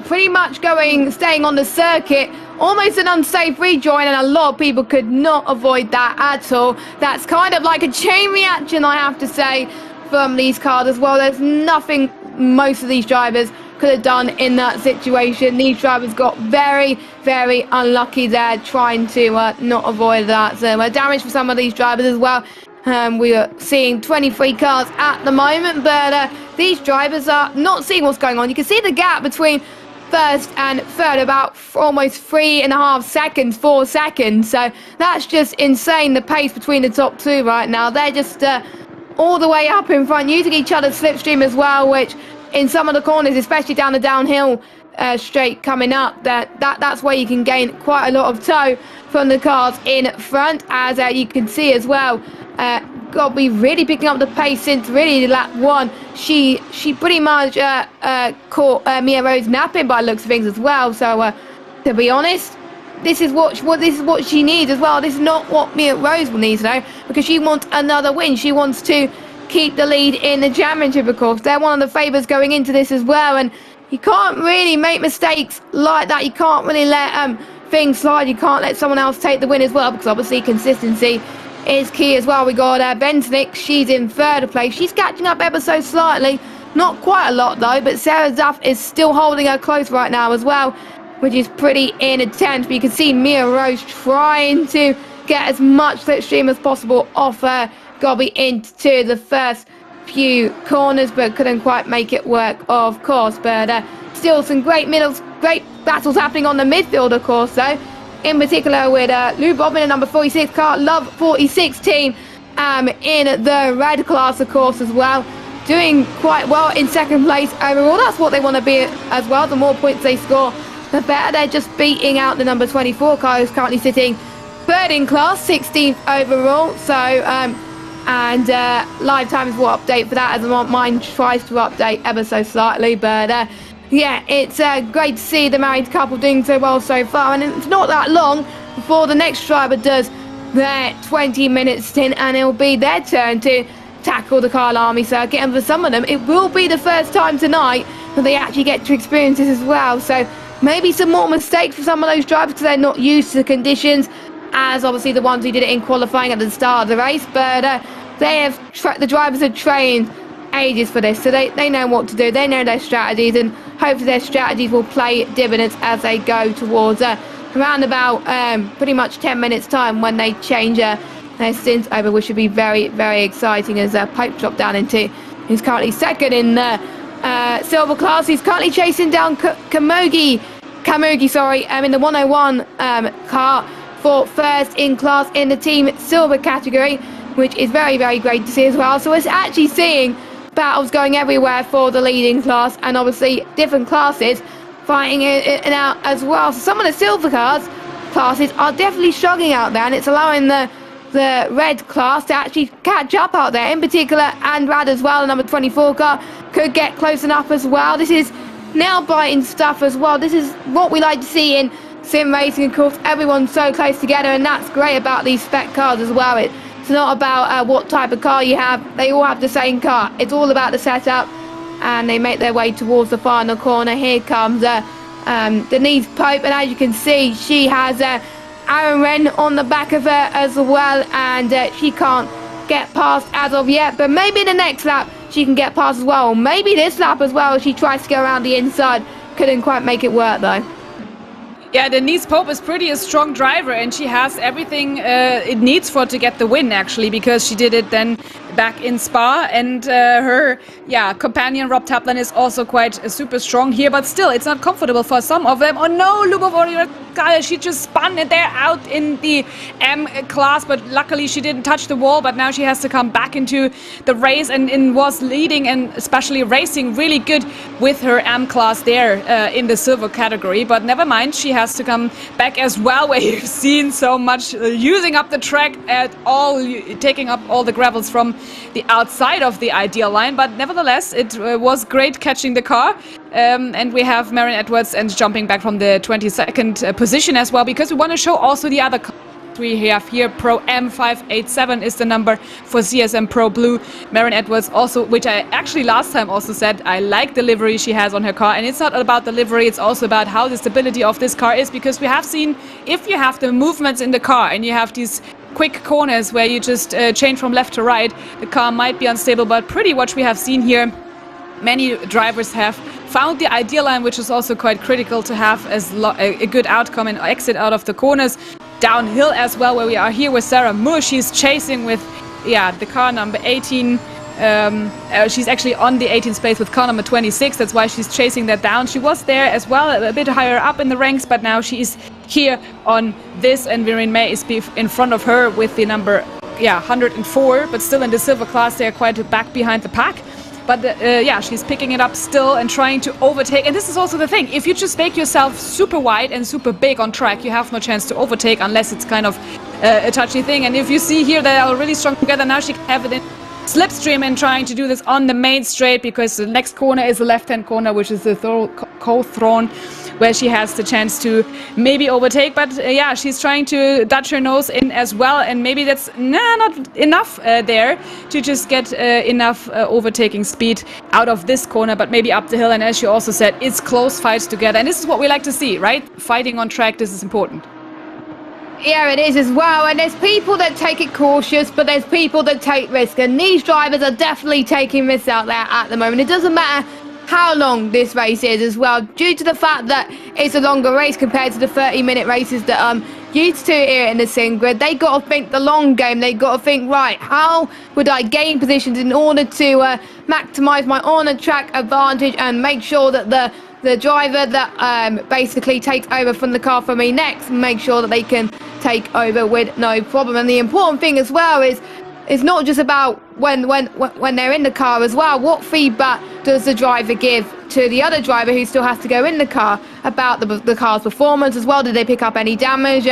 pretty much staying on the circuit. Almost an unsafe rejoin, and a lot of people could not avoid that at all. That's kind of like a chain reaction, I have to say, from these cars as well. There's nothing most of these drivers could have done in that situation. These drivers got very unlucky there, trying to not avoid that. So damage for some of these drivers as well. We are seeing 23 cars at the moment, but these drivers are not seeing what's going on. You can see the gap between first and third, about almost 3.5 seconds, 4 seconds. So that's just insane, the pace between the top two right now. They're just all the way up in front, using each other's slipstream as well, which in some of the corners, especially down the downhill straight coming up, that's where you can gain quite a lot of tow from the cars in front, as you can see as well. Got to be really picking up the pace since really lap 1. She pretty much caught Mia Rose napping by the looks of things as well. So to be honest, this is what she needs as well. This is not what Mia Rose will need, though, because she wants another win. She wants to keep the lead in the championship, of course. They're one of the favourites going into this as well, and you can't really make mistakes like that. You can't really let things slide. You can't let someone else take the win as well, because obviously consistency is key as well. We got Bensnick, she's in 3rd place. She's catching up ever so slightly, not quite a lot though, but Sarah Duff is still holding her close right now as well, which is pretty intense. But you can see Mia Rose trying to get as much slipstream as possible off her Gobby into the first few corners, but couldn't quite make it work, of course. But still some great battles happening on the midfield, of course, though. In particular with Lou Bobbin and number 46 car, Love 46 team in the red class, of course, as well. Doing quite well in second place overall. That's what they want to be as well. The more points they score, the better. They're just beating out the number 24 car, who's currently sitting third in class, 16th overall. So, and live times will update for that, as mine tries to update ever so slightly. But yeah, it's great to see the married couple doing so well so far. And it's not that long before the next driver does their 20-minute stint, and it'll be their turn to tackle the Kyalami circuit. And for some of them, it will be the first time tonight that they actually get to experience this as well. So maybe some more mistakes for some of those drivers because they're not used to the conditions, as obviously the ones who did it in qualifying at the start of the race. But the drivers have trained ages for this, so they know what to do. They know their strategies, and hopefully their strategies will play dividends as they go towards around about pretty much 10 minutes time when they change their stints over, which should be very, very exciting, as Pope dropped down into, who's currently second in the silver class. He's currently chasing down Kamugi, in the 101 car for first in class in the team silver category, which is very, very great to see as well. So it's actually seeing battles going everywhere for the leading class, and obviously different classes fighting it out as well. So some of the silver classes are definitely struggling out there, and it's allowing the red class to actually catch up out there. In particular, Andrad as well, the number 24 car, could get close enough as well. This is nail biting stuff as well. This is what we like to see in sim racing, of course. Everyone's so close together, and that's great about these spec cars as well. It's not about what type of car you have. They all have the same car. It's all about the setup, and they make their way towards the final corner. Here comes Denise Pope, and as you can see, she has Aaron Wren on the back of her as well, and she can't get past as of yet, but maybe the next lap she can get past as well. Maybe this lap as well, she tries to go around the inside. Couldn't quite make it work though. Yeah, Denise Pope is pretty a strong driver, and she has everything it needs for to get the win, actually, because she did it then back in Spa, and her companion Rob Taplin is also quite super strong here, but still it's not comfortable for some of them. Oh no, Lubov, she just spun and they're out in the M class, but luckily she didn't touch the wall. But now she has to come back into the race, and was leading and especially racing really good with her M class there in the silver category. But never mind, she has to come back as well, where you've seen so much using up the track at all, taking up all the gravels from the outside of the ideal line. But nevertheless, it was great catching the car. And we have Marion Edwards and jumping back from the 22nd position as well, because we want to show also the other we have here. Pro M587 is the number for CSM Pro Blue. Marion Edwards also, which I actually last time also said, I like the livery she has on her car. And it's not about the livery, it's also about how the stability of this car is, because we have seen, if you have the movements in the car and you have these quick corners where you just change from left to right, the car might be unstable. But pretty much we have seen here, many drivers have found the ideal line, which is also quite critical to have as a good outcome and exit out of the corners. Downhill as well, where we are here with Sarah Moore. She's chasing with the car number 18. She's actually on the 18th place with car number 26. That's why she's chasing that down. She was there as well, a bit higher up in the ranks, but now she is here on this, and Viren May is in front of her with the number 104, but still in the silver class they're quite back behind the pack. But she's picking it up still and trying to overtake. And this is also the thing. If you just make yourself super wide and super big on track, you have no chance to overtake unless it's kind of a touchy thing. And if you see here, they are really strong together. Now she can have it in slipstream and trying to do this on the main straight, because the next corner is the left-hand corner, which is the co-thrown, where she has the chance to maybe overtake. But she's trying to dodge her nose in as well, and maybe that's not enough there to just get enough overtaking speed out of this corner, but maybe up the hill. And as she also said, it's close fights together, and this is what we like to see, right? Fighting on track, this is important. Yeah, it is as well, and there's people that take it cautious, but there's people that take risk, and these drivers are definitely taking risks out there at the moment. It doesn't matter how long this race is as well, due to the fact that it's a longer race compared to the 30-minute races that used to here in the SimGrid. They got to think the long game. They got to think, right, how would I gain positions in order to maximise my on-track advantage and make sure that the driver that basically takes over from the car for me next, make sure that they can take over with no problem. And the important thing as well is not just about when they're in the car as well. What feedback does the driver give to the other driver who still has to go in the car about the car's performance as well? Did they pick up any damage?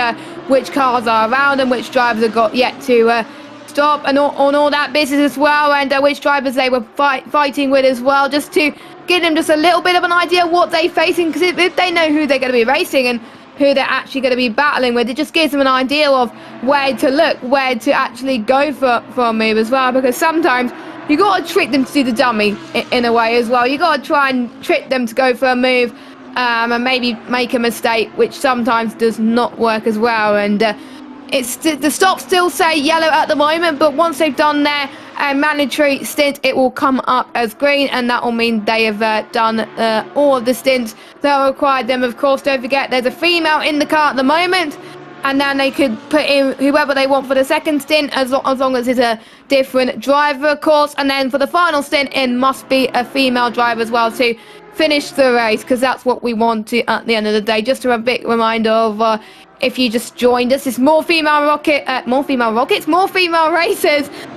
Which cars are around and which drivers have got yet to stop and all that business as well, and which drivers they were fighting with as well, just to give them just a little bit of an idea of what they're facing, because if they know who they're going to be racing and who they're actually going to be battling with, it just gives them an idea of where to look, where to actually go for a move as well, because sometimes you got to trick them to do the dummy in a way as well. You got to try and trick them to go for a move and maybe make a mistake, which sometimes does not work as well. And it's the stops still say yellow at the moment, but once they've done their mandatory stint, it will come up as green, and that will mean they have done all of the stints that are required them. Of course, don't forget there's a female in the car at the moment, and then they could put in whoever they want for the second stint, as long as it's a different driver, of course. And then for the final stint, it must be a female driver as well to finish the race, because that's what we want to at the end of the day. Just a big reminder of if you just joined us, it's more female races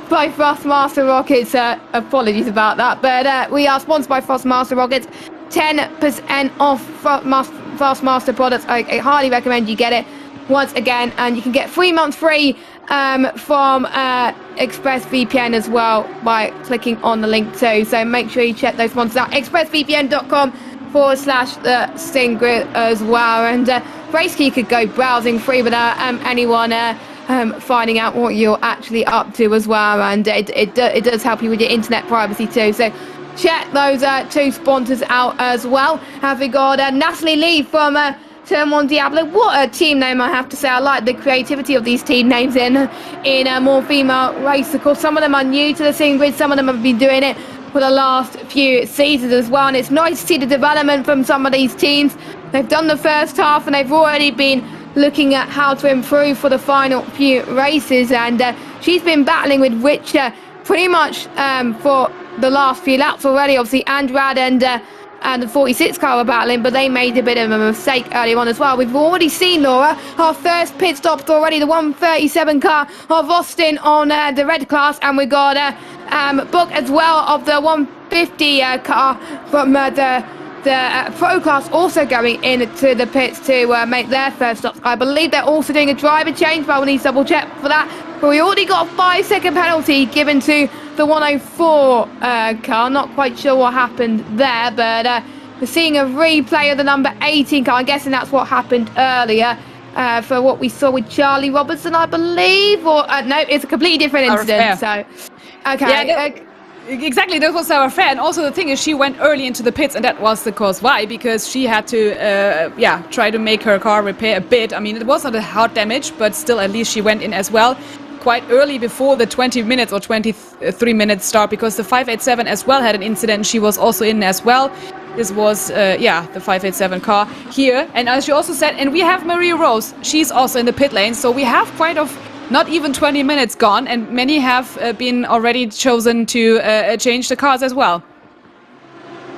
by Thrustmaster Rockets. Apologies about that, but we are sponsored by Thrustmaster Rockets. 10% off Thrustmaster products. I highly recommend you get it once again, and you can get 3 months free from ExpressVPN as well by clicking on the link too. So make sure you check those sponsors out. expressvpn.com/the SimGrid as well, and basically you could go browsing free without anyone finding out what you're actually up to as well, and it does help you with your internet privacy too. So check those two sponsors out as well. Have we got Natalie Lee from Turn 1 Diablo? What a team name, I have to say. I like the creativity of these team names in a more female race. Of course, some of them are new to the SimGrid, some of them have been doing it for the last few seasons as well, and it's nice to see the development from some of these teams. They've done the first half and they've already been looking at how to improve for the final few races, and she's been battling with Rich pretty much for the last few laps already. Obviously Andrad and the 46 car were battling, but they made a bit of a mistake earlier on as well. We've already seen, Laura, our first pit stops already, the 137 car of Austin on the red class, and we got Book as well of the 150 car from the pro class also going into the pits to make their first stops. I believe they're also doing a driver change, but I will need to double check for that. But we already got a 5-second penalty given to the 104 car. Not quite sure what happened there, but we're seeing a replay of the number 18 car. I'm guessing that's what happened earlier for what we saw with Charlie Robertson, I believe. Or no, it's a completely different incident. So, okay. Yeah, exactly, that was our fan. And also the thing is, she went early into the pits, and that was the cause why, because she had to try to make her car repair a bit. I mean, it wasn't a hard damage, but still at least she went in as well quite early before the 20 minutes or 23 minutes start, because the 587 as well had an incident. She was also in as well. This was the 587 car here, and as you also said, and we have Marie Rose, she's also in the pit lane, so we have quite not even 20 minutes gone, and many have been already chosen to change the cars as well.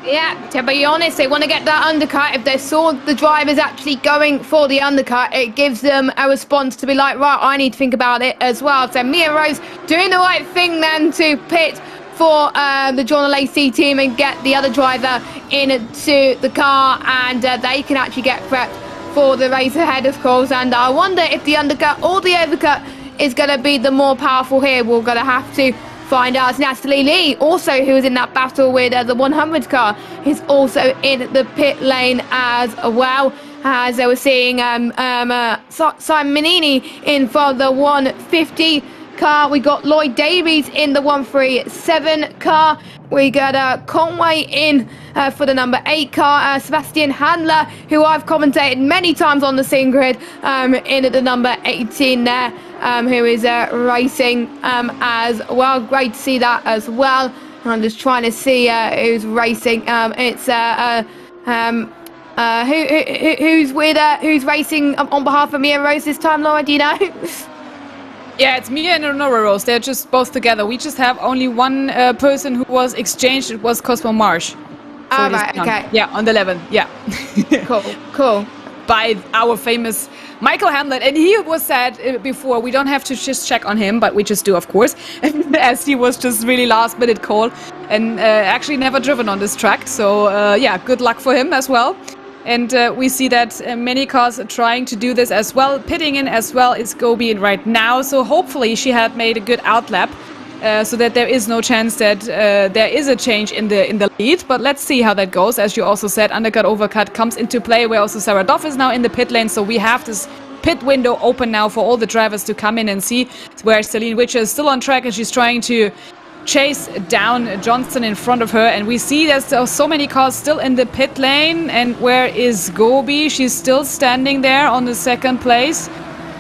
Yeah, to be honest, they want to get that undercut. If they saw the drivers actually going for the undercut, it gives them a response to be like, right, I need to think about it as well. So Mia Rose doing the right thing then to pit for the John Lacey team and get the other driver into the car, and they can actually get prepped for the race ahead, of course. And I wonder if the undercut or the overcut is going to be the more powerful here. We're going to have to find out. Natalie Lee, also who was in that battle with the 100 car, is also in the pit lane as well. As they were seeing Simonini in for the 150 car. We got Lloyd Davies in the 137 car. We got Conway in for the number 8 car. Sebastian Handler, who I've commentated many times on the SimGrid, in at the number 18 there, who is racing as well. Great to see that as well. I'm just trying to see who's racing. It's Who's racing on behalf of Mia Rose this time, Laura? Do you know? Yeah, it's Mia and Nora Rose. They're just both together. We just have only one person who was exchanged. It was Cosmo Marsh. Oh, right, okay. Yeah, on the 11. Yeah. Cool. By our famous Michael Hamlet. And he was said before, we don't have to just check on him, but we just do, of course, as he was just really last minute call and actually never driven on this track. So, yeah, good luck for him as well. And we see that many cars are trying to do this as well. Pitting in as well is Gobi right now. So hopefully she had made a good outlap so that there is no chance that there is a change in the lead. But let's see how that goes. As you also said, undercut, overcut comes into play, where also Sarah Doff is now in the pit lane. So we have this pit window open now for all the drivers to come in and see, where Celine Witcher is still on track and she's trying to chase down Johnson in front of her, and we see there's so many cars still in the pit lane. And where is Gobi? She's still standing there on the second place,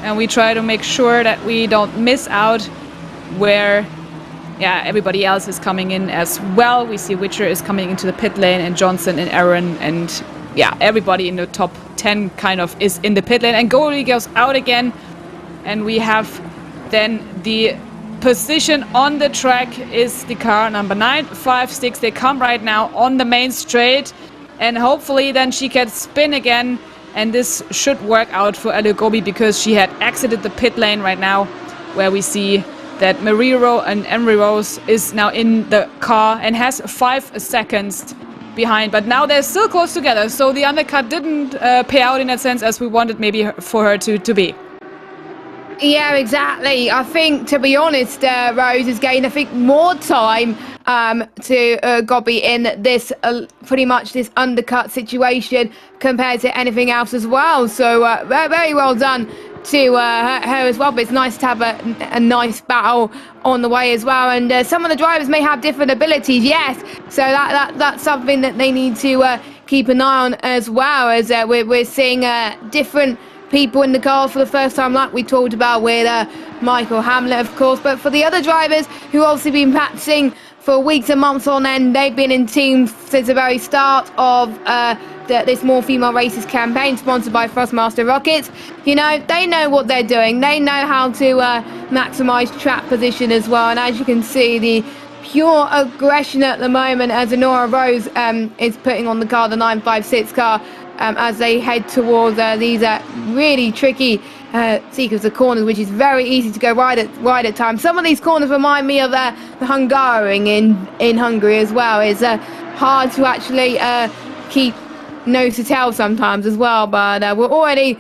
and we try to make sure that we don't miss out where everybody else is coming in as well. We see Witcher is coming into the pit lane, and Johnson and Aaron, and everybody in the top 10 kind of is in the pit lane, and Gobi goes out again. And we have then the position on the track is the car number 956. They come right now on the main straight, and hopefully then she can spin again, and this should work out for Elio Gobi, because she had exited the pit lane right now, where we see that Mariro and Emery Rose is now in the car and has 5 seconds behind, but now they're still close together, so the undercut didn't pay out in that sense as we wanted maybe for her to be. Yeah, exactly. I think, to be honest, Rose has gained, I think, more time to Gobi in this pretty much this undercut situation compared to anything else as well. So very well done to her as well. But it's nice to have a nice battle on the way as well. And some of the drivers may have different abilities, yes. So that's something that they need to keep an eye on as well, as we're seeing different people in the cars for the first time, like we talked about with Michael Hamlet, of course. But for the other drivers who obviously been practicing for weeks and months on end, they've been in teams since the very start of this More Female Races campaign, sponsored by Thrustmaster Rockets. You know, they know what they're doing. They know how to maximise track position as well. And as you can see, the pure aggression at the moment as Nora Rose is putting on the car, the 956 car, as they head towards these really tricky sequence of corners, which is very easy to go right at times. Some of these corners remind me of the Hungaroring in Hungary as well. It's hard to actually keep nose to tail sometimes as well, but we're already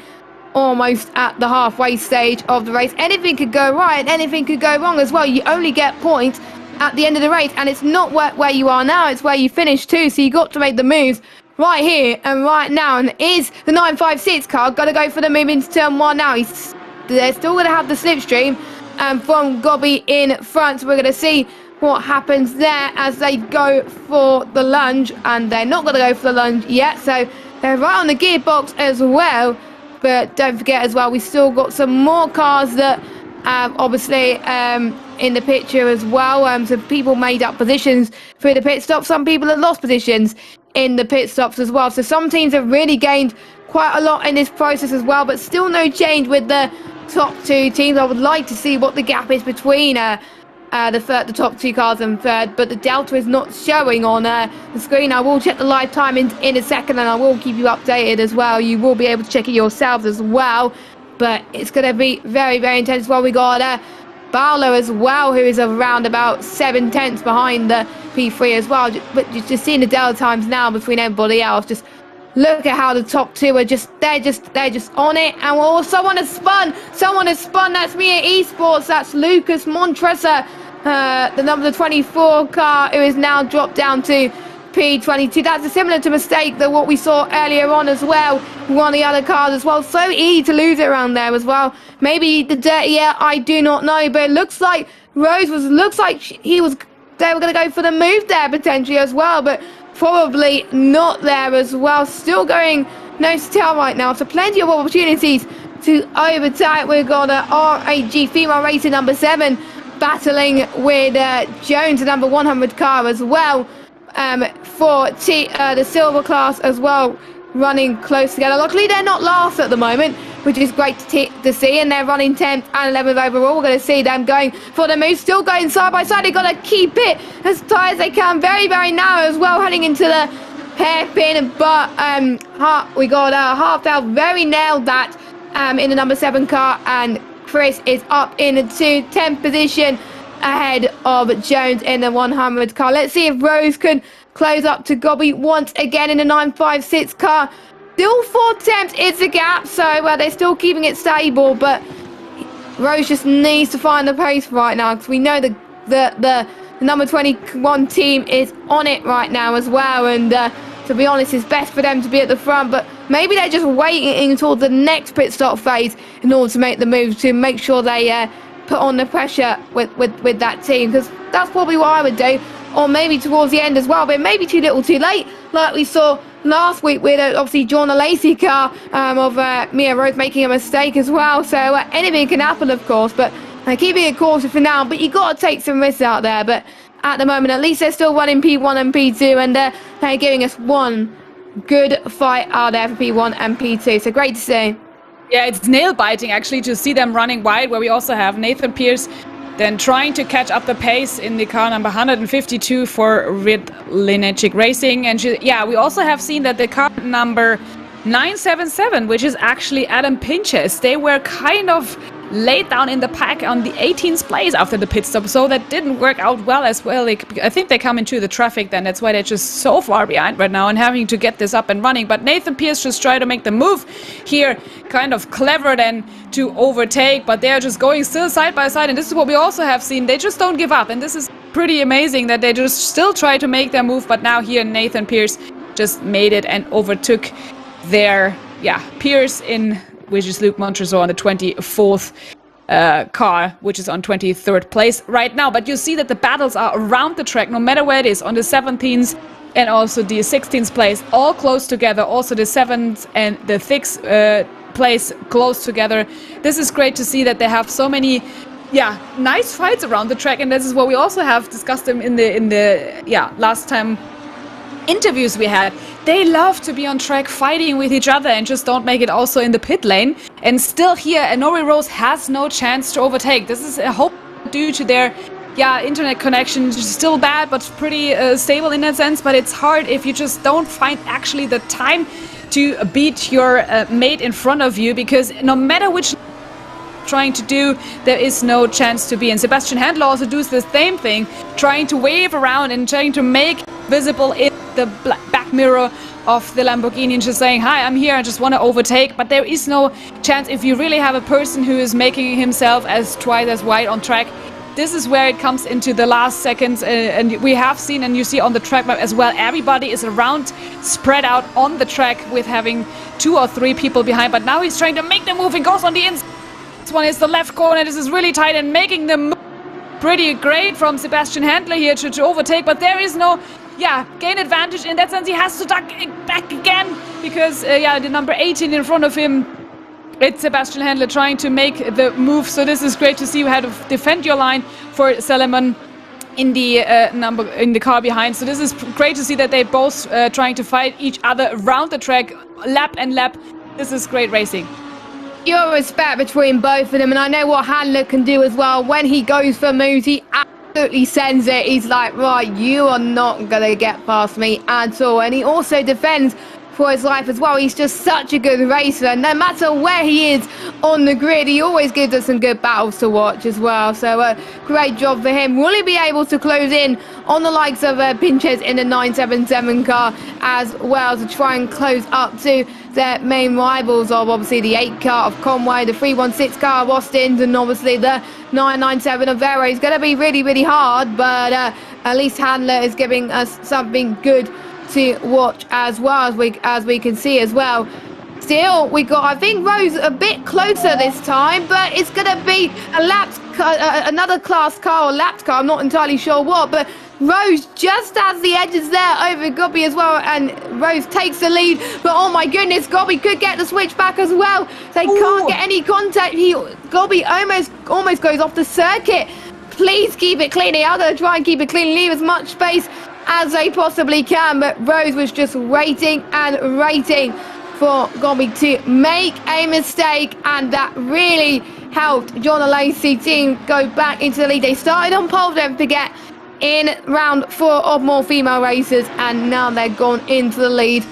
almost at the halfway stage of the race. Anything could go right, anything could go wrong as well. You only get points at the end of the race, and it's not where you are now, it's where you finish too, so you got to make the moves right here and right now. And is the 956 car going to go for the move into turn 1 now? They're still going to have the slipstream from Gobi in front, so we're going to see what happens there as they go for the lunge, and they're not going to go for the lunge yet, so they're right on the gearbox as well. But don't forget as well, we still got some more cars that obviously in the picture as well. Some people made up positions through the pit stop, some people have lost positions in the pit stops as well. So some teams have really gained quite a lot in this process as well, but still no change with the top 2 teams. I would like to see what the gap is between the top 2 cars and third, but the delta is not showing on the screen. I will check the live time in a second, and I will keep you updated as well. You will be able to check it yourselves as well, but it's going to be very, very intense. Well, we got Barlow as well, who is around about 7/10 behind the P3 as well. But just seeing the delta times now between everybody else, just look at how the top 2 are they're just on it. And someone has spun. That's me at Esports. That's Lucas Montressa, the number 24 car, who is now dropped down to P22. That's similar to mistake that what we saw earlier on as well. One of the other cars as well. So easy to lose it around there as well. Maybe the dirty air, I do not know, but it looks like Rose they were going to go for the move there potentially as well, but probably not there as well. Still going nose to tail right now, so plenty of opportunities to overtake. We've got RAG Female Racing number 7 battling with Jones, the number 100 car as well. For the silver class as well, running close together. Luckily, they're not last at the moment, which is great to see, and they're running 10th and 11th overall. We're going to see them going for the move, still going side by side. They've got to keep it as tight as they can. Very, very narrow as well, heading into the hairpin, but we got Halfdale very nailed that in the number 7 car, and Chris is up into 10th position ahead of Jones in the 100 car. Let's see if Rose can close up to Gobby once again in the 956 car. Still 4/10 is the gap, so they're still keeping it stable, but Rose just needs to find the pace right now, because we know the number 21 team is on it right now as well, and to be honest, it's best for them to be at the front, but maybe they're just waiting until the next pit stop phase in order to make the move, to make sure they put on the pressure with that team, because that's probably what I would do, or maybe towards the end as well, but maybe too little too late, like we saw last week with obviously John Lacey car of Mia Rose making a mistake as well, so anything can happen of course, but keeping it cautious for now, but you got to take some risks out there, but at the moment at least they're still running P1 and P2, and they're giving us one good fight out there for P1 and P2, so great to see. Yeah, it's nail-biting actually to see them running wide, where we also have Nathan Pierce then trying to catch up the pace in the car number 152 for Red Linechic Racing. And we also have seen that the car number 977, which is actually Adam Pinches, they were kind of laid down in the pack on the 18th place after the pit stop, so that didn't work out well as well. I think they come into the traffic then, that's why they're just so far behind right now and having to get this up and running. But Nathan Pierce just tried to make the move here, kind of clever then to overtake, but they're just going still side by side, and this is what we also have seen. They just don't give up, and this is pretty amazing that they just still try to make their move. But now here Nathan Pierce just made it and overtook their Pierce in, which is Luke Montresor on the 24th car, which is on 23rd place right now. But you see that the battles are around the track, no matter where it is, on the 17th and also the 16th place, all close together. Also the 7th and the 6th place close together. This is great to see that they have so many nice fights around the track, and this is what we also have discussed them in the last time interviews we had. They love to be on track fighting with each other and just don't make it also in the pit lane. And still here, Nori Rose has no chance to overtake. This is a hope due to their internet connection, which is still bad but pretty stable in that sense. But it's hard if you just don't find actually the time to beat your mate in front of you, because no matter which trying to do, there is no chance to be. And Sebastian Handler also does the same thing, trying to wave around and trying to make visible in the back mirror of the Lamborghini and just saying, hi, I'm here, I just want to overtake. But there is no chance if you really have a person who is making himself as twice as wide on track. This is where it comes into the last seconds, and we have seen, and you see on the track map as well, everybody is around, spread out on the track with having 2 or 3 people behind. But now he's trying to make the move and goes on the inside. This one is the left corner. This is really tight and making the move. Pretty great from Sebastian Handler here to overtake, but there is no gain advantage in that sense. He has to duck back again because the number 18 in front of him, it's Sebastian Handler trying to make the move. So this is great to see how to defend your line for Salomon in the car behind. So this is great to see that they both trying to fight each other around the track, lap and lap. This is great racing. Your respect between both of them, and I know what Handler can do as well. When he goes for moves, he absolutely sends it. He's like, right, you are not gonna get past me at all. And he also defends for his life as well. He's just such a good racer. No matter where he is on the grid, he always gives us some good battles to watch as well. So great job for him. Will he be able to close in on the likes of Pinches in the 977 car as well to try and close up to their main rivals of obviously the 8 car of Conway, the 316 car of Austin, and obviously the 997 of Vero. It's going to be really, really hard, but at least Handler is giving us something good to watch as well, as we can see as well. Still, we got, I think, Rose a bit closer this time, but it's going to be a lapped another class car or lapped car, I'm not entirely sure what, but Rose just has the edges there over Gobby as well, and Rose takes the lead, but oh my goodness, Gobby could get the switch back as well. They can't get any contact. Gobby almost goes off the circuit. Please keep it clean. They are going to try and keep it clean, leave as much space as they possibly can, but Rose was just waiting and waiting for Gomby to make a mistake, and that really helped John Lacey team go back into the lead. They started on pole, don't forget, in round 4 of more female races, and now they're gone into the lead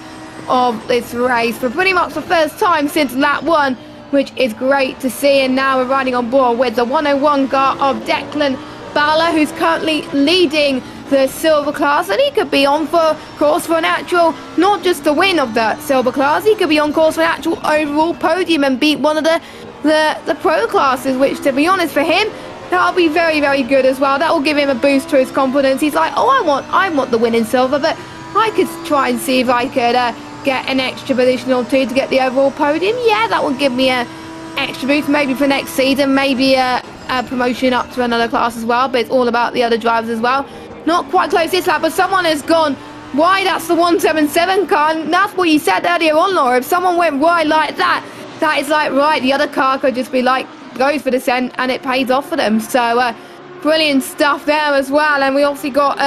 of this race for pretty much the first time since lap 1, which is great to see. And now we're riding on board with the 101 car of Declan Bala, who's currently leading the silver class, and he could be on course for an actual, not just the win of the silver class, he could be on course for an actual overall podium and beat one of the pro classes, which, to be honest, for him, that'll be very, very good as well. That will give him a boost to his confidence. He's like, oh, I want the win in silver, but I could try and see if I could get an extra position or 2 to get the overall podium. Yeah, that will give me a extra boost, maybe for next season, maybe a promotion up to another class as well. But it's all about the other drivers as well. Not quite close this lap, but someone has gone wide. That's the 177 car, and that's what you said earlier on, Laura. If someone went wide like that, that is like, right, the other car could just be like, goes for descent, and it pays off for them. So brilliant stuff there as well. And we also got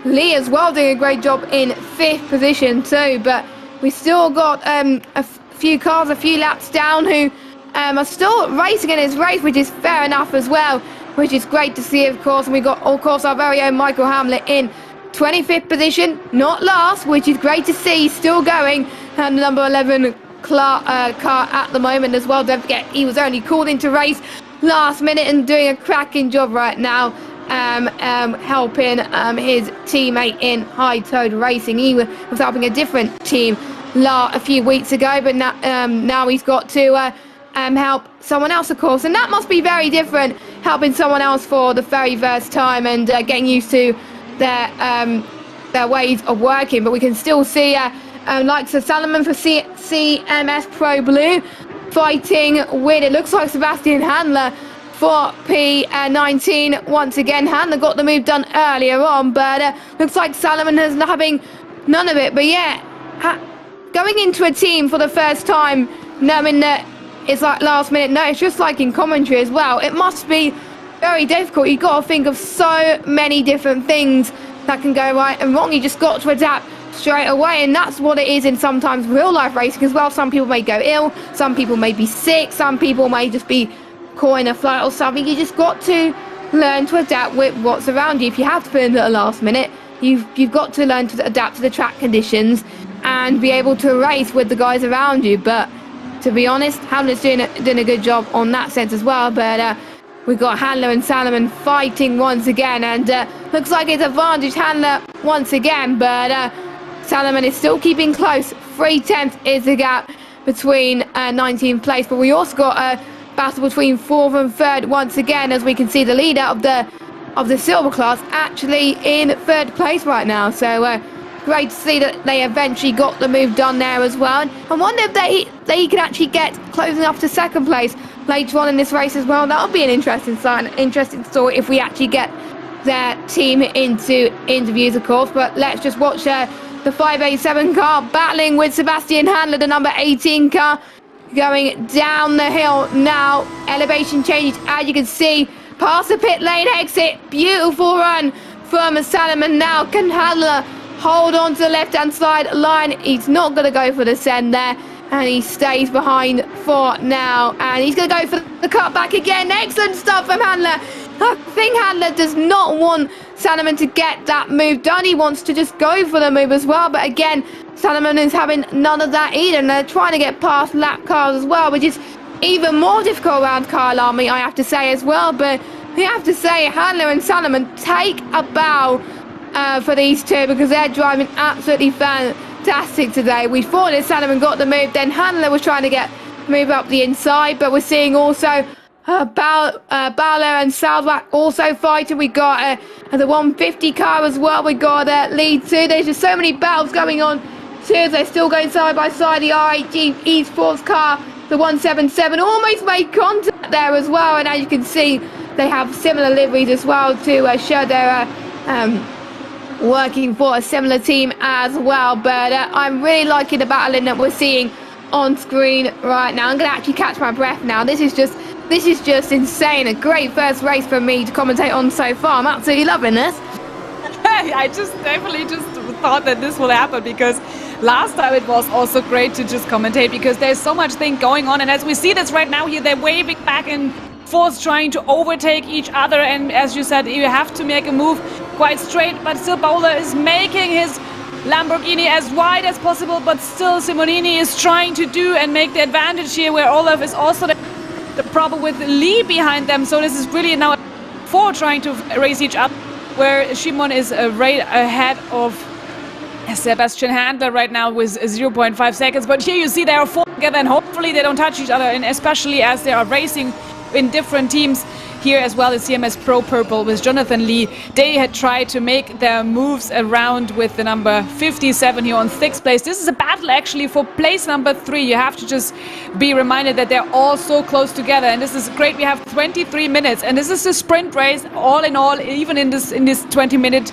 Lee as well doing a great job in 5th position too, but we still got a few cars a few laps down who are still racing in his race, which is fair enough as well, which is great to see, of course. And we got, of course, our very own Michael Hamlet in 25th position, not last, which is great to see, still going, and the number 11 car at the moment as well. Don't forget, he was only called into race last minute and doing a cracking job right now, helping his teammate in High Toad Racing. He was helping a different team a few weeks ago, but now he's got to help someone else, of course, and that must be very different, helping someone else for the very first time and getting used to their ways of working. But we can still see like Sir Salomon for CMS Pro Blue fighting with, it looks like, Sebastian Handler for P19 once again. Handler got the move done earlier on, but looks like Salomon is having none of it. But yeah, going into a team for the first time, knowing that it's like last minute notice, just like in commentary as well, it must be very difficult. You've got to think of so many different things that can go right and wrong. You just got to adapt straight away, and that's what it is in sometimes real life racing as well. Some people may go ill, some people may be sick, some people may just be caught in a flight or something. You just got to learn to adapt with what's around you. If you have to put in at the last minute, you've got to learn to adapt to the track conditions and be able to race with the guys around you. But to be honest, Hamlet's doing a good job on that sense as well. But we've got Handler and Salomon fighting once again, and looks like it's advantage Handler once again, but Salomon is still keeping close. 3/10 is the gap between 19th place, but we also got a battle between 4th and 3rd once again, as we can see the leader of the silver class actually in 3rd place right now. So great to see that they eventually got the move done there as well. And I wonder if they can actually get close enough to 2nd place later on in this race as well. That would be an interesting sign, interesting story if we actually get their team into interviews, of course. But let's just watch the 587 car battling with Sebastian Handler, the number 18 car, going down the hill now. Elevation changes, as you can see, past the pit lane exit. Beautiful run from Salomon now. Can Handler hold on to the left-hand side line? He's not going to go for the send there, and he stays behind for now. And he's going to go for the cut back again. Excellent stuff from Handler. I think Handler does not want Salomon to get that move done. He wants to just go for the move as well. But again, Salomon is having none of that either. And they're trying to get past lap cars as well, which is even more difficult around Kyalami, I have to say as well. But we have to say, Handler and Salomon, take a bow for these two, because they're driving absolutely fantastic today. We thought that Salomon got the move, then Handler was trying to move up the inside, but we're seeing also Bowler and Salzwak also fighting. We got the 150 car as well. We got lead 2. There's just so many battles going on too. They're still going side by side. The RHG Esports car, the 177, almost made contact there as well. And as you can see, they have similar liveries as well to show they're working for a similar team as well. But I'm really liking the battling that we're seeing on screen right now. I'm going to actually catch my breath now. This is just insane. A great first race for me to commentate on so far. I'm absolutely loving this. I definitely thought that this will happen, because last time it was also great to just commentate, because there's so much thing going on. And as we see this right now here, they're waving back and forth, trying to overtake each other. And as you said, you have to make a move quite straight, but still Bowler is making his Lamborghini as wide as possible, but still Simonini is trying to do and make the advantage here, where Olaf is also the problem with Lee behind them. So this is really now 4 trying to race each other, where Shimon is right ahead of Sebastian Handler right now with 0.5 seconds. But here you see they are 4 together, and hopefully they don't touch each other, and especially as they are racing in different teams. Here as well as CMS Pro Purple with Jonathan Lee. They had tried to make their moves around with the number 57 here on 6th place. This is a battle actually for place number 3. You have to just be reminded that they're all so close together, and this is great. We have 23 minutes, and this is a sprint race all in all, even in this 20-minute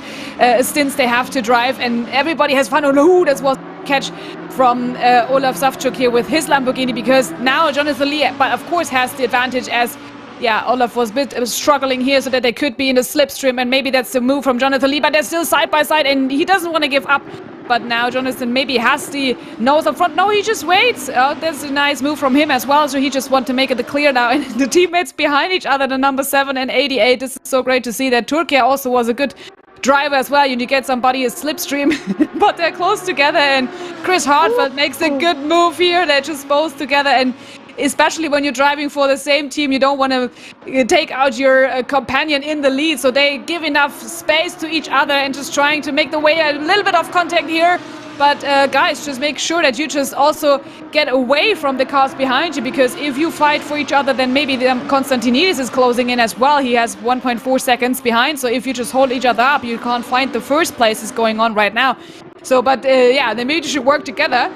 stints they have to drive, and everybody has fun. Oh, that was catch from Olaf Savchuk here with his Lamborghini, because now Jonathan Lee, but of course, has the advantage, as Olaf was a bit struggling here, so that they could be in the slipstream, and maybe that's the move from Jonathan Lee, but they're still side by side, and he doesn't want to give up. But now Jonathan maybe has the nose up front. No, he just waits. Oh, that's a nice move from him as well, so he just wants to make it clear now. And the teammates behind each other, the number 7 and 88. This is so great to see that. Turkey also was a good driver as well. You get somebody a slipstream, but they're close together, and Chris Hartfeld makes a good move here. They're just both together, and especially when you're driving for the same team, you don't want to take out your companion in the lead, so they give enough space to each other and just trying to make the way. A little bit of contact here, but guys, just make sure that you just also get away from the cars behind you, because if you fight for each other, then maybe Konstantinidis is closing in as well. He has 1.4 seconds behind, so if you just hold each other up, you can't find the first places going on right now. So, but yeah, they maybe should work together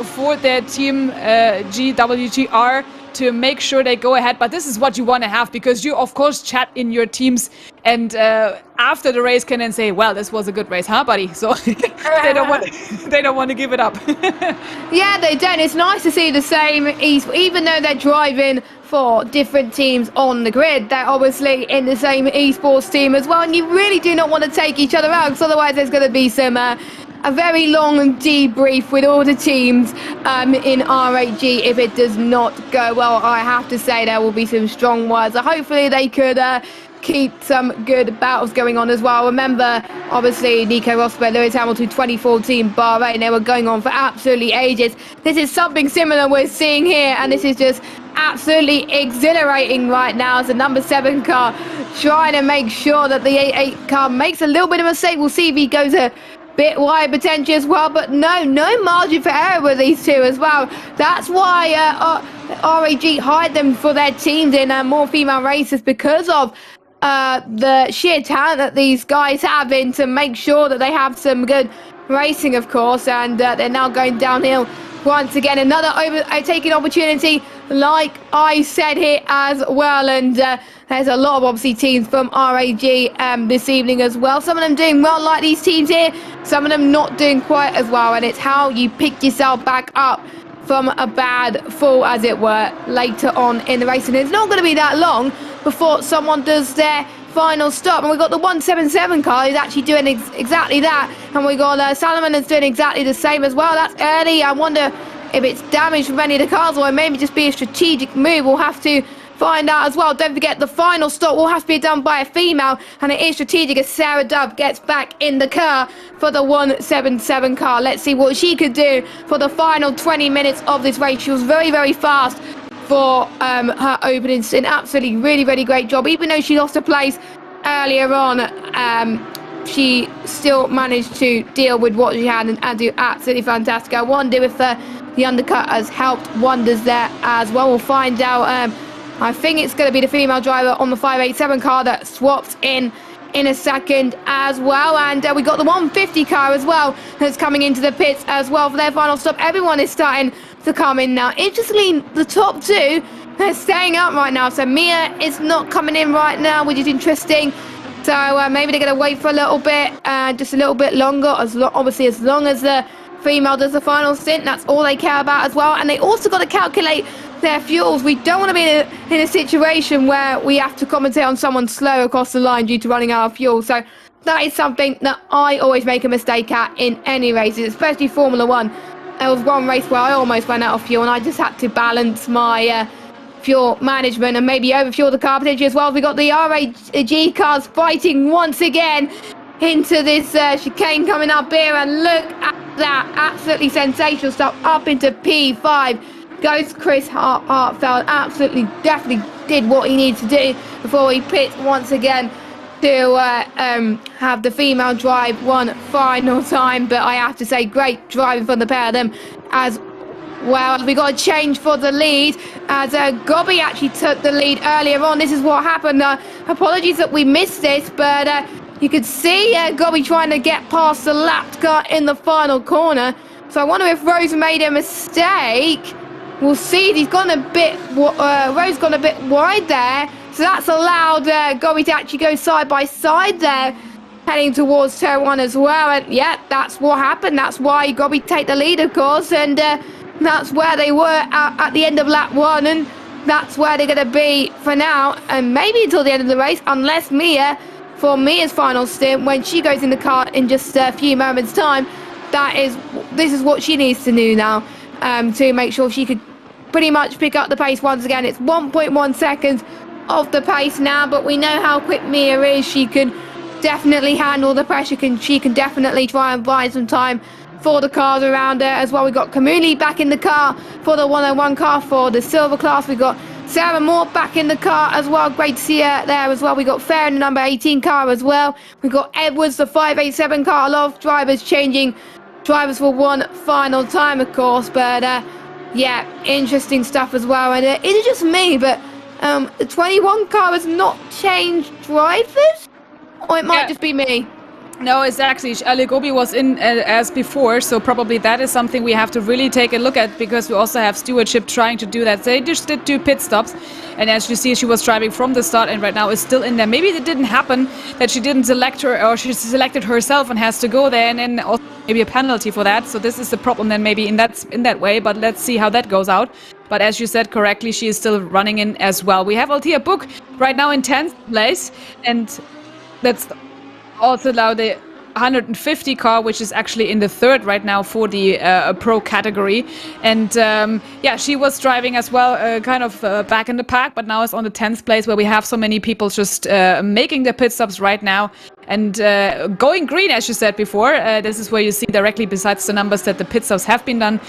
for their team GWGR to make sure they go ahead. But this is what you want to have, because you of course chat in your teams, and after the race can then say, well, this was a good race, huh, buddy? So they don't want to give it up. Yeah, they don't. It's nice to see the same even though they're driving for different teams on the grid, they're obviously in the same esports team as well, and you really do not want to take each other out, because otherwise there's going to be some a very long debrief with all the teams in RAG if it does not go well. I have to say there will be some strong words. So hopefully they could keep some good battles going on as well. Remember, obviously, Nico Rosberg, Lewis Hamilton, 2014 Bahrain, they were going on for absolutely ages. This is something similar we're seeing here, and this is just absolutely exhilarating right now as the number 7 car trying to make sure that the 8 car makes a little bit of a mistake. We'll see if he goes a bit wide potentially as well, but no margin for error with these two as well. That's why RAG hired them for their teams in more female races, because of the sheer talent that these guys have in to make sure that they have some good racing, of course, and they're now going downhill once again. Another overtaking opportunity, like I said here as well, and there's a lot of obviously teams from RAG this evening as well. Some of them doing well like these teams here, some of them not doing quite as well, and it's how you pick yourself back up from a bad fall, as it were, later on in the race. And it's not going to be that long before someone does their final stop, and we've got the 177 car who's actually doing exactly that, and we got Salomon is doing exactly the same as well. That's early. I wonder if it's damage from any of the cars, or maybe just be a strategic move. We'll have to find out as well. Don't forget, the final stop will have to be done by a female, and it is strategic as Sarah Dove gets back in the car for the 177 car. Let's see what she could do for the final 20 minutes of this race. She was very, very fast for her opening stint. Absolutely really great job. Even though she lost a place earlier on, she still managed to deal with what she had and do absolutely fantastic. I wonder if the undercut has helped wonders there as well. We'll find out. I think it's going to be the female driver on the 587 car that swaps in a second as well. And we got the 150 car as well that's coming into the pits as well for their final stop. Everyone is starting to come in now. Interestingly, the top two, they're staying up right now. So Mia is not coming in right now, which is interesting. So maybe they're going to wait for a little bit, just a little bit longer. Obviously, as long as the female does the final stint, that's all they care about as well. And they also got to calculate their fuels. We don't want to be in a situation where we have to commentate on someone slow across the line due to running out of fuel. So That is something that I always make a mistake at in any races, especially Formula 1. There was one race where I almost ran out of fuel and I just had to balance my fuel management and maybe overfuel the car potentially as well. We got the RAG cars fighting once again into this chicane coming up here, and look at that, absolutely sensational stuff. Up into P5 goes Chris Hartfeld. Absolutely, definitely did what he needed to do before he pits once again to have the female drive one final time. But I have to say, great driving from the pair of them as well. We got a change for the lead as Gobby actually took the lead earlier on. This is what happened. Apologies that we missed this, but you could see Gobby trying to get past the lapped car in the final corner. So I wonder if Rose made a mistake. We'll see. He's gone a bit. Rose gone a bit wide there. So that's allowed Gobby to actually go side by side there, heading towards turn 1 as well. And yeah, that's what happened. That's why Gobby take the lead, of course. And that's where they were at the end of lap 1. And that's where they're going to be for now. And maybe until the end of the race, unless Mia, for Mia's final stint, when she goes in the car in just a few moments' time, this is what she needs to do now to make sure she could pretty much pick up the pace once again. It's 1.1 seconds off the pace now, but we know how quick Mia is. She can definitely handle the pressure. She can definitely try and buy some time for the cars around her as well. We've got Kamuli back in the car for the 101 car for the silver class. We've got Sarah Moore back in the car as well. Great to see her there as well. We've got Fair in the number 18 car as well. We've got Edwards, the 587 car. A lot of drivers changing drivers for one final time, of course. But yeah, interesting stuff as well. And it is just me, but the 21 car has not changed drivers? Or it might just be me. No, it's actually Ali Gobi was in as before, so probably that is something we have to really take a look at, because we also have stewardship trying to do that. They just did 2 pit stops, and as you see, she was driving from the start and right now is still in there. Maybe it didn't happen that she didn't select her, or she selected herself and has to go there, and then also maybe a penalty for that. So this is the problem then maybe in that way, but let's see how that goes out. But as you said correctly, she is still running in as well. We have Althea Book right now in 10th place, and that's also now the 150 car, which is actually in the 3rd right now for the pro category. And yeah, she was driving as well, kind of back in the pack, but now is on the 10th place, where we have so many people just making the pit stops right now. And going green, as you said before, this is where you see directly besides the numbers that the pit stops have been done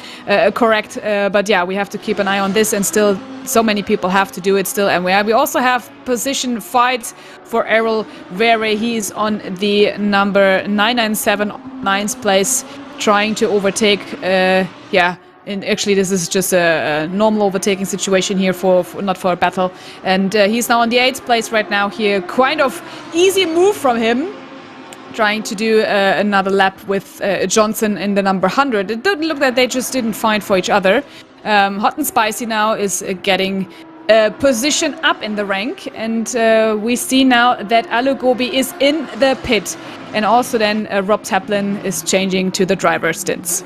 correct. But yeah, we have to keep an eye on this, and still so many people have to do it still. And we also have position fights for Errol Vere. He's on the number 997, 9th place, trying to overtake, yeah. And actually, this is just a normal overtaking situation here for not for a battle. And he's now on the 8th place right now here. Kind of easy move from him, trying to do another lap with Johnson in the number 100. It didn't look that they just didn't find for each other. Hot and Spicy now is getting a position up in the rank. And we see now that Alu Gobi is in the pit. And also then Rob Taplin is changing to the driver stints.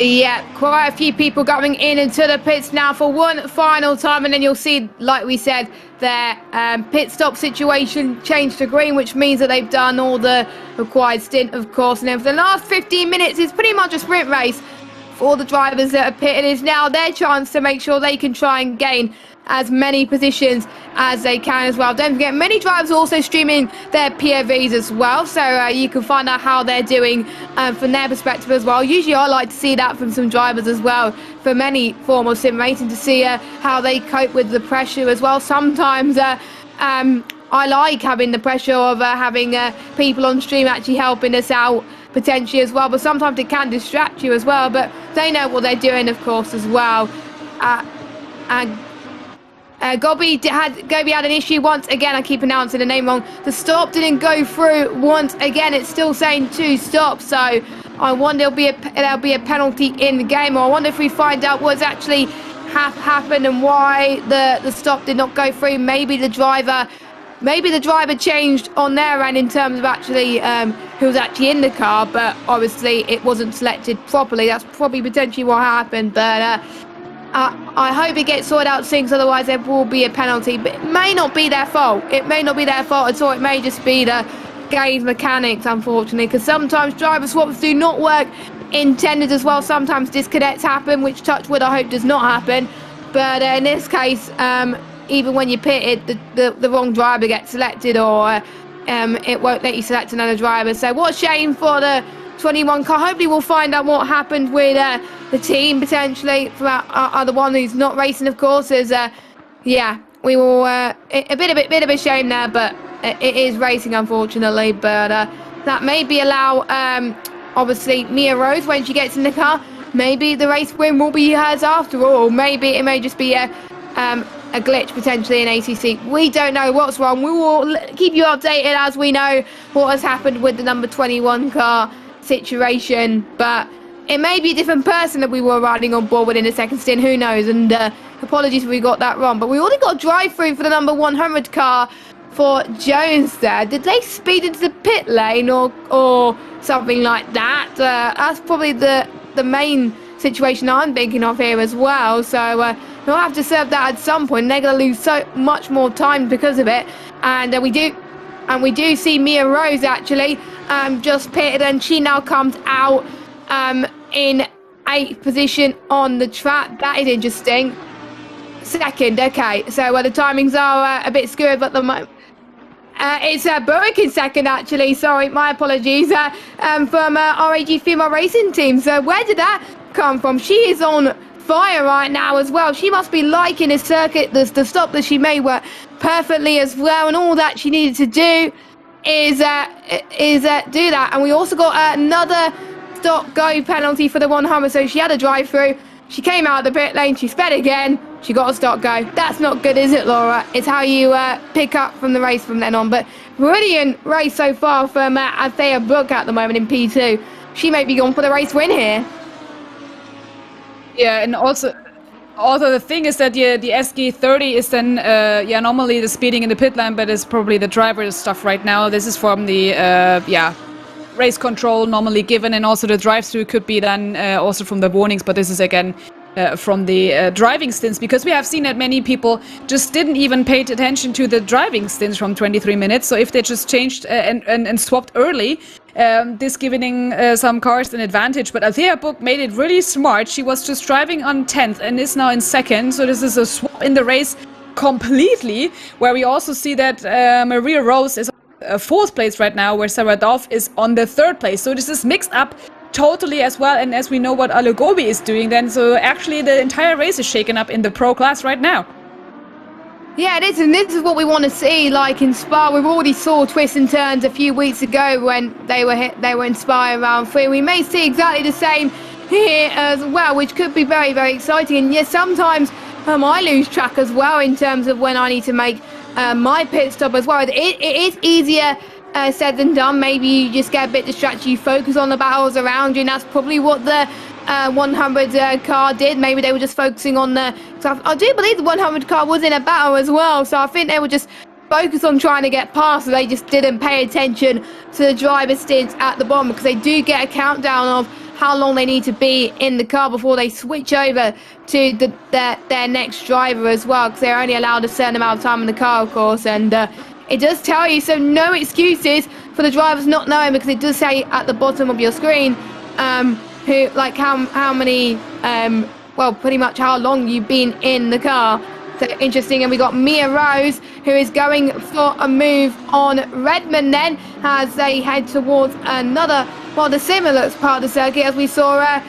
Yeah, quite a few people going into the pits now for one final time, and then you'll see, like we said, their pit stop situation changed to green, which means that they've done all the required stint, of course. And then for the last 15 minutes, it's pretty much a sprint race for the drivers that are pitted. It is now their chance to make sure they can try and gain as many positions as they can as well. Don't forget, many drivers are also streaming their POVs as well, so you can find out how they're doing from their perspective as well. Usually I like to see that from some drivers as well, from any form of sim racing, to see how they cope with the pressure as well. Sometimes I like having the pressure of having people on stream actually helping us out potentially as well, but sometimes it can distract you as well. But they know what they're doing, of course, as well. Gobi had an issue once again. I keep pronouncing the name wrong. The stop didn't go through once again. It's still saying 2 stops, so I wonder there'll be a penalty in the game, or I wonder if we find out what's actually happened and why the stop did not go through. Maybe the driver changed on their end in terms of actually who was actually in the car, but obviously it wasn't selected properly. That's probably potentially what happened, but I hope it gets sorted out soon, because otherwise there will be a penalty. But it may not be their fault. It may not be their fault at all. It may just be the game's mechanics, unfortunately, because sometimes driver swaps do not work intended as well. Sometimes disconnects happen, which touch wood I hope does not happen. But in this case, even when you pit it, the wrong driver gets selected, or it won't let you select another driver. So what a shame for the 21 car. Hopefully we'll find out what happened with the team, potentially, from the one who's not racing, of course. As yeah, we will a bit of a shame there, but it is racing, unfortunately. But that maybe allow obviously Mia Rose, when she gets in the car, maybe the race win will be hers after all. Maybe it may just be a glitch potentially in ACC. We don't know what's wrong. We will keep you updated as we know what has happened with the number 21 car situation, but it may be a different person that we were riding on board with in the second stint, who knows. And apologies if we got that wrong, but we already got a drive through for the number 100 car for Jones there. Did they speed into the pit lane or something like that? That's probably the main situation I'm thinking of here as well. So we'll have to serve that at some point. They're going to lose so much more time because of it. And we do see Mia Rose actually just pitted, and she now comes out in 8th position on the track. That is interesting. Second, okay. So the timings are a bit skewed at the moment. It's Burwick in second, actually. Sorry, my apologies. From RAG Female Racing Team. So where did that come from? She is on fire right now as well. She must be liking this circuit. The stop that she made work perfectly as well, and all that she needed to do is do that. And we also got another stop go penalty for the 100. So she had a drive through. She came out of the pit lane. She sped again. She got a stop go. That's not good, is it, Laura? It's how you pick up from the race from then on. But brilliant race so far from Althea Brooke at the moment in P2. She may be going for the race win here. Yeah, and also the thing is that the SG30 is then normally the speeding in the pit lane, but it's probably the driver's stuff right now. This is from the race control normally given, and also the drive-through could be done also from the warnings, but this is again from the driving stints, because we have seen that many people just didn't even pay attention to the driving stints from 23 minutes. So if they just changed and swapped early, this giving some cars an advantage. But Althea Book made it really smart. She was just driving on 10th and is now in second. So this is a swap in the race completely, where we also see that Maria Rose is 4th place right now, where Sarah Dove is on the 3rd place. So this is mixed up totally as well, and as we know what Alugobi is doing then, so actually the entire race is shaken up in the pro class right now. Yeah, it is, and this is what we want to see. Like in Spa, we already saw twists and turns a few weeks ago when they were in Spa in round 3. We may see exactly the same here as well, which could be very, very exciting. And yes, sometimes I lose track as well in terms of when I need to make my pit stop as well. It is easier said than done. Maybe you just get a bit distracted, you focus on the battles around you, and that's probably what the 100 car did. Maybe they were just focusing on I do believe the 100 car was in a battle as well, so I think they were just focused on trying to get past, so they just didn't pay attention to the driver stints at the bottom, because they do get a countdown of how long they need to be in the car before they switch over to their next driver as well, because they're only allowed a certain amount of time in the car, of course. And it does tell you, so no excuses for the drivers not knowing, because it does say at the bottom of your screen who, like, how many well, pretty much how long you've been in the car. So interesting. And we got Mia Rose, who is going for a move on Redmond then, as they head towards another the similar part of the circuit, as we saw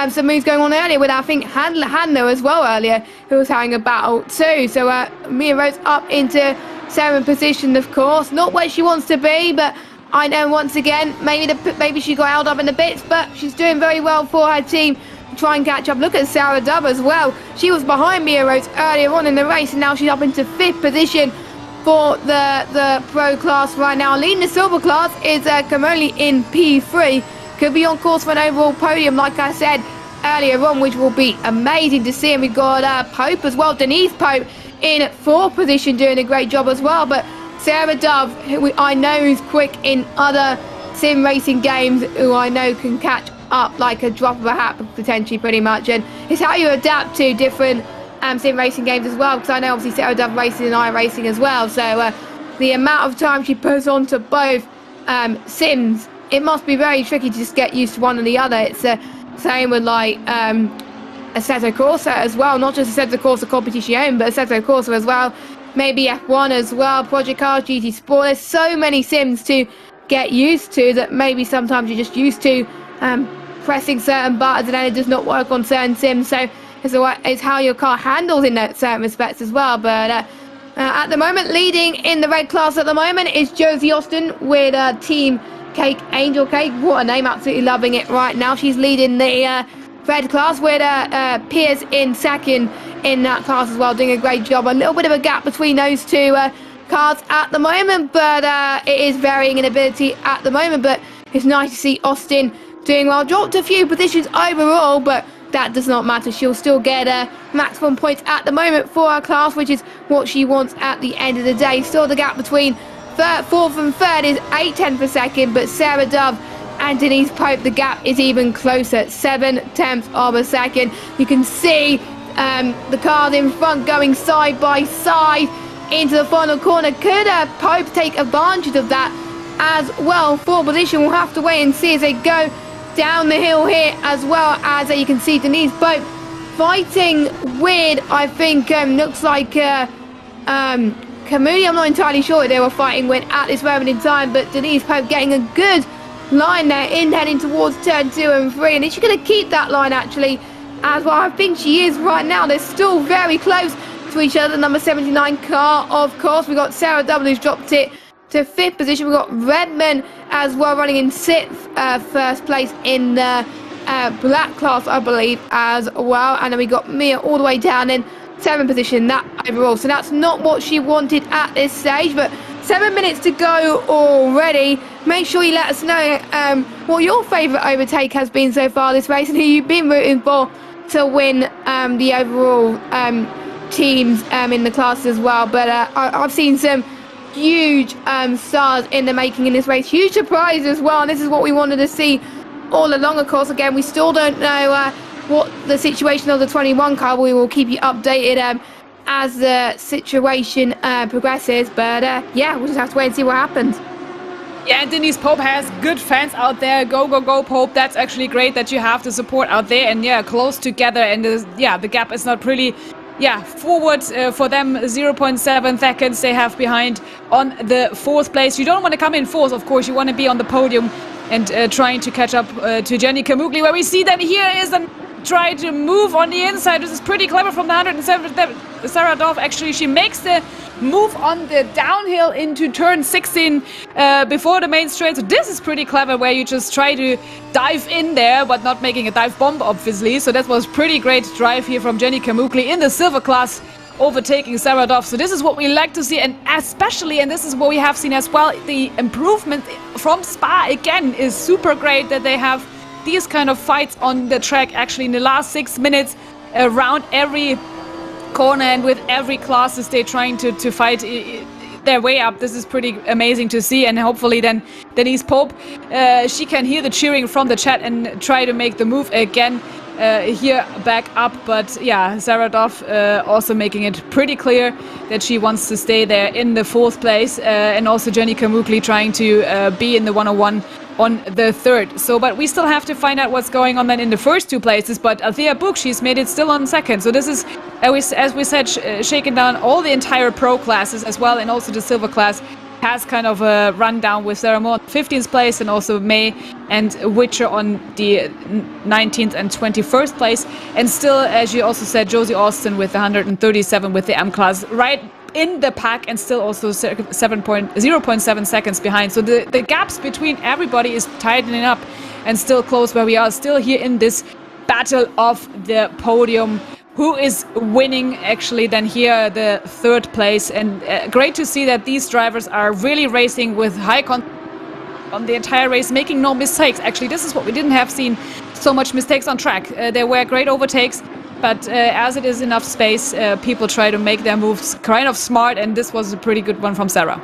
some moves going on earlier with, I think, Handler as well earlier, who was having a battle too. So Mia Rose up into 7th position, of course, not where she wants to be, but I know once again maybe she got held up in the bits, but she's doing very well for her team to try and catch up. Look at Sarah Dove as well. She was behind Mia Rose earlier on in the race, and now she's up into 5th position for the pro class right now. Leading the silver class is Kamoli in P3. Could be on course for an overall podium, like I said earlier on, which will be amazing to see. And we've got Pope as well, Denise Pope in 4th position, doing a great job as well. But Sarah Dove, who I know is quick in other sim racing games, who I know can catch up like a drop of a hat, potentially, pretty much. And it's how you adapt to different sim racing games as well, because I know obviously Sarah Dove racing and I racing as well, so the amount of time she puts onto both sims, it must be very tricky to just get used to one or the other. It's the same with like Assetto Corsa as well, not just Assetto Corsa Competizione, but Assetto Corsa as well, maybe F1 as well, Project Cars, GT Sport. There's so many sims to get used to that maybe sometimes you're just used to pressing certain buttons and then it does not work on certain sims. So it's how your car handles in certain respects as well. But at the moment, leading in the red class at the moment is Josie Austin with Team Cake, Angel Cake. What a name, absolutely loving it right now. She's leading the red class with Piers in second in that class as well, doing a great job. A little bit of a gap between those two cars at the moment, but it is varying in ability at the moment. But it's nice to see Austin doing well. Dropped a few positions overall, but that does not matter. She'll still get maximum points at the moment for her class, which is what she wants at the end of the day. Still the gap between fourth and third is 8/10 per second, but Sarah Dove and Denise Pope, the gap is even closer, 7/10 of a second. You can see the cars in front going side by side into the final corner. Could Pope take advantage of that as well? For position, we'll have to wait and see as they go down the hill here, as well as you can see Denise Pope fighting with, I think, looks like Kamuni. I'm not entirely sure what they were fighting with at this moment in time, but Denise Pope getting a good line there in heading towards turn 2 and 3, and is she going to keep that line actually as well? I think she is right now. They're still very close to each other. Number 79 car, of course. We got Sarah W who's dropped it to 5th position. We've got Redman as well running in 6th, first place in the black class, I believe, as well. And then we got Mia all the way down in 7th position, that overall. So that's not what she wanted at this stage, but 7 minutes to go already. Make sure you let us know what your favourite overtake has been so far this race and who you've been rooting for to win the overall teams in the class as well. But I've seen some huge stars in the making in this race. Huge surprise as well, and this is what we wanted to see all along. Of course, again, we still don't know what the situation of the 21 car. We will keep you updated as the situation progresses, but yeah, we'll just have to wait and see what happens. Yeah, and Denise Pope has good fans out there. Go, go, go, Pope. That's actually great that you have the support out there, and yeah, close together, and the gap is not really forward for them. 0.7 seconds they have behind on the 4th place. You don't want to come in 4th, of course. You want to be on the podium and trying to catch up to Jenny Kamugli, where we see that here is a try to move on the inside. This is pretty clever from the 107. Sarah Dove, actually, she makes the move on the downhill into turn 16 before the main straight. So this is pretty clever, where you just try to dive in there, but not making a dive bomb, obviously. So that was pretty great drive here from Jenny Kamugli in the silver class, overtaking Sarah Dove. So this is what we like to see, and especially, and this is what we have seen as well, the improvement from Spa again is super great, that they have these kind of fights on the track actually in the last 6 minutes around every corner, and with every classes they're trying to fight their way up. This is pretty amazing to see, and hopefully then Denise Pope, she can hear the cheering from the chat and try to make the move again here back up. But yeah, Sarah Dove also making it pretty clear that she wants to stay there in the 4th place, and also Jenny Kamugli trying to be in the 101 on the 3rd. So, but we still have to find out what's going on then in the first 2 places. But Althea Book, she's made it still on 2nd. So this is, as we said, shaken down all the entire pro classes as well, and also the silver class has kind of a rundown with Sarah Moore 15th place, and also May and Witcher on the 19th and 21st place. And still, as you also said, Josie Austin with 137 with the M class, right in the pack, and still also 0.7 seconds behind. So the gaps between everybody is tightening up and still close, where we are still here in this battle of the podium. Who is winning actually then here, the 3rd place. And great to see that these drivers are really racing with high on the entire race, making no mistakes. Actually, this is what we didn't have seen so much mistakes on track. There were great overtakes, but as it is enough space, people try to make their moves kind of smart, and this was a pretty good one from Sarah.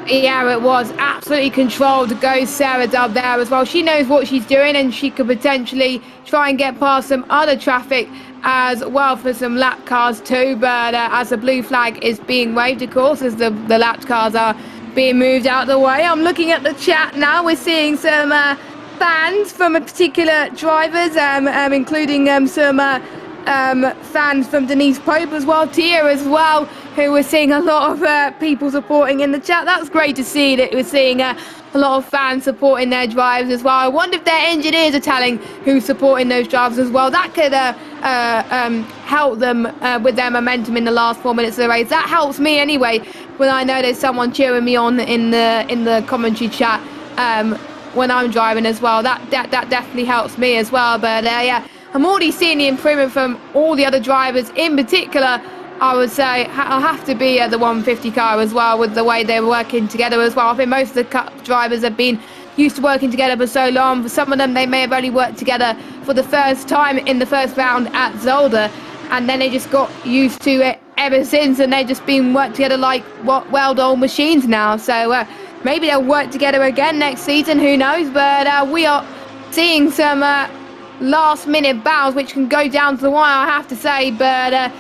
Yeah, it was absolutely controlled. Goes Sarah Dove there as well. She knows what she's doing, and she could potentially try and get past some other traffic as well for some lap cars too. But as the blue flag is being waved, of course, as the lap cars are being moved out of the way. I'm looking at the chat now. We're seeing some fans from a particular drivers, including some fans from Denise Pope as well, Tia as well, who we're seeing a lot of people supporting in the chat. That's great to see that we're seeing a lot of fans supporting their drivers as well. I wonder if their engineers are telling who's supporting those drivers as well. That could help them with their momentum in the last 4 minutes of the race. That helps me anyway when I know there's someone cheering me on in the commentary chat when I'm driving as well. That definitely helps me as well. But yeah, I'm already seeing the improvement from all the other drivers. In particular, I would say I'll have to be at the 150 car as well, with the way they're working together as well. I think most of the Cup drivers have been used to working together for so long. For some of them, they may have only worked together for the first time in the first round at Zolder, and then they just got used to it ever since, and they've just been worked together like well-oiled machines now. So maybe they'll work together again next season, who knows. But we are seeing some last-minute battles which can go down to the wire, I have to say. But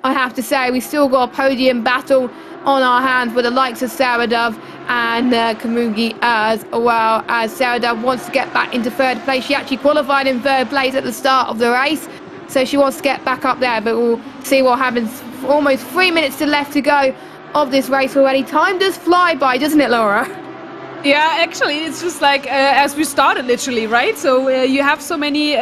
I have to say, we still got a podium battle on our hands with the likes of Sarah Dove and Kamugi as well, as Sarah Dove wants to get back into third place. She actually qualified in third place at the start of the race, so she wants to get back up there, but we'll see what happens. Almost 3 minutes left to go of this race already. Time does fly by, doesn't it, Laura? Yeah, actually, it's just like as we started, literally, right? So you have so many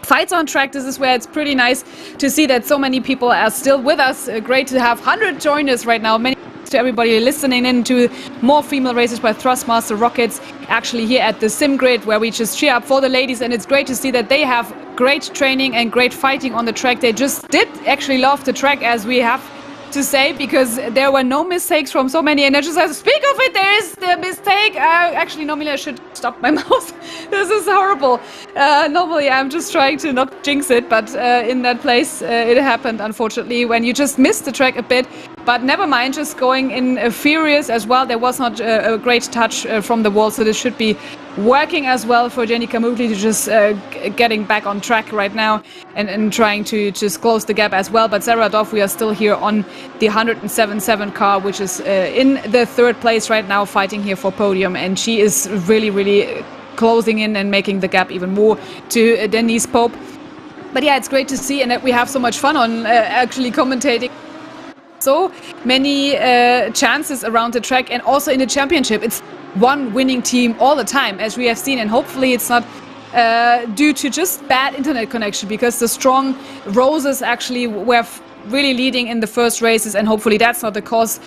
fights on track. This is where it's pretty nice to see that so many people are still with us. Great to have 100 joiners right now. Many thanks to everybody listening in to more female races by Thrustmaster Rockets, actually here at the SimGrid, where we just cheer up for the ladies. And it's great to see that they have great training and great fighting on the track. They just did actually love the track, as we have to say, because there were no mistakes from so many, and I just have to speak of it. There is the mistake. Actually, normally I should stop my mouse. This is horrible. Normally I'm just trying to not jinx it, but in that place it happened, unfortunately, when you just missed the track a bit. But never mind, just going in furious as well. There was not a great touch from the wall, so this should be working as well for Jenny Kamugli to just getting back on track right now and trying to just close the gap as well. But Sarah Dove, we are still here on the 107.7 car, which is in the third place right now, fighting here for podium, and she is really closing in and making the gap even more to Denise Pope. But yeah, it's great to see, and that we have so much fun on actually commentating so many chances around the track, and also in the championship it's one winning team all the time, as we have seen. And hopefully it's not due to just bad internet connection, because the strong Roses actually were really leading in the first races, and hopefully that's not the cause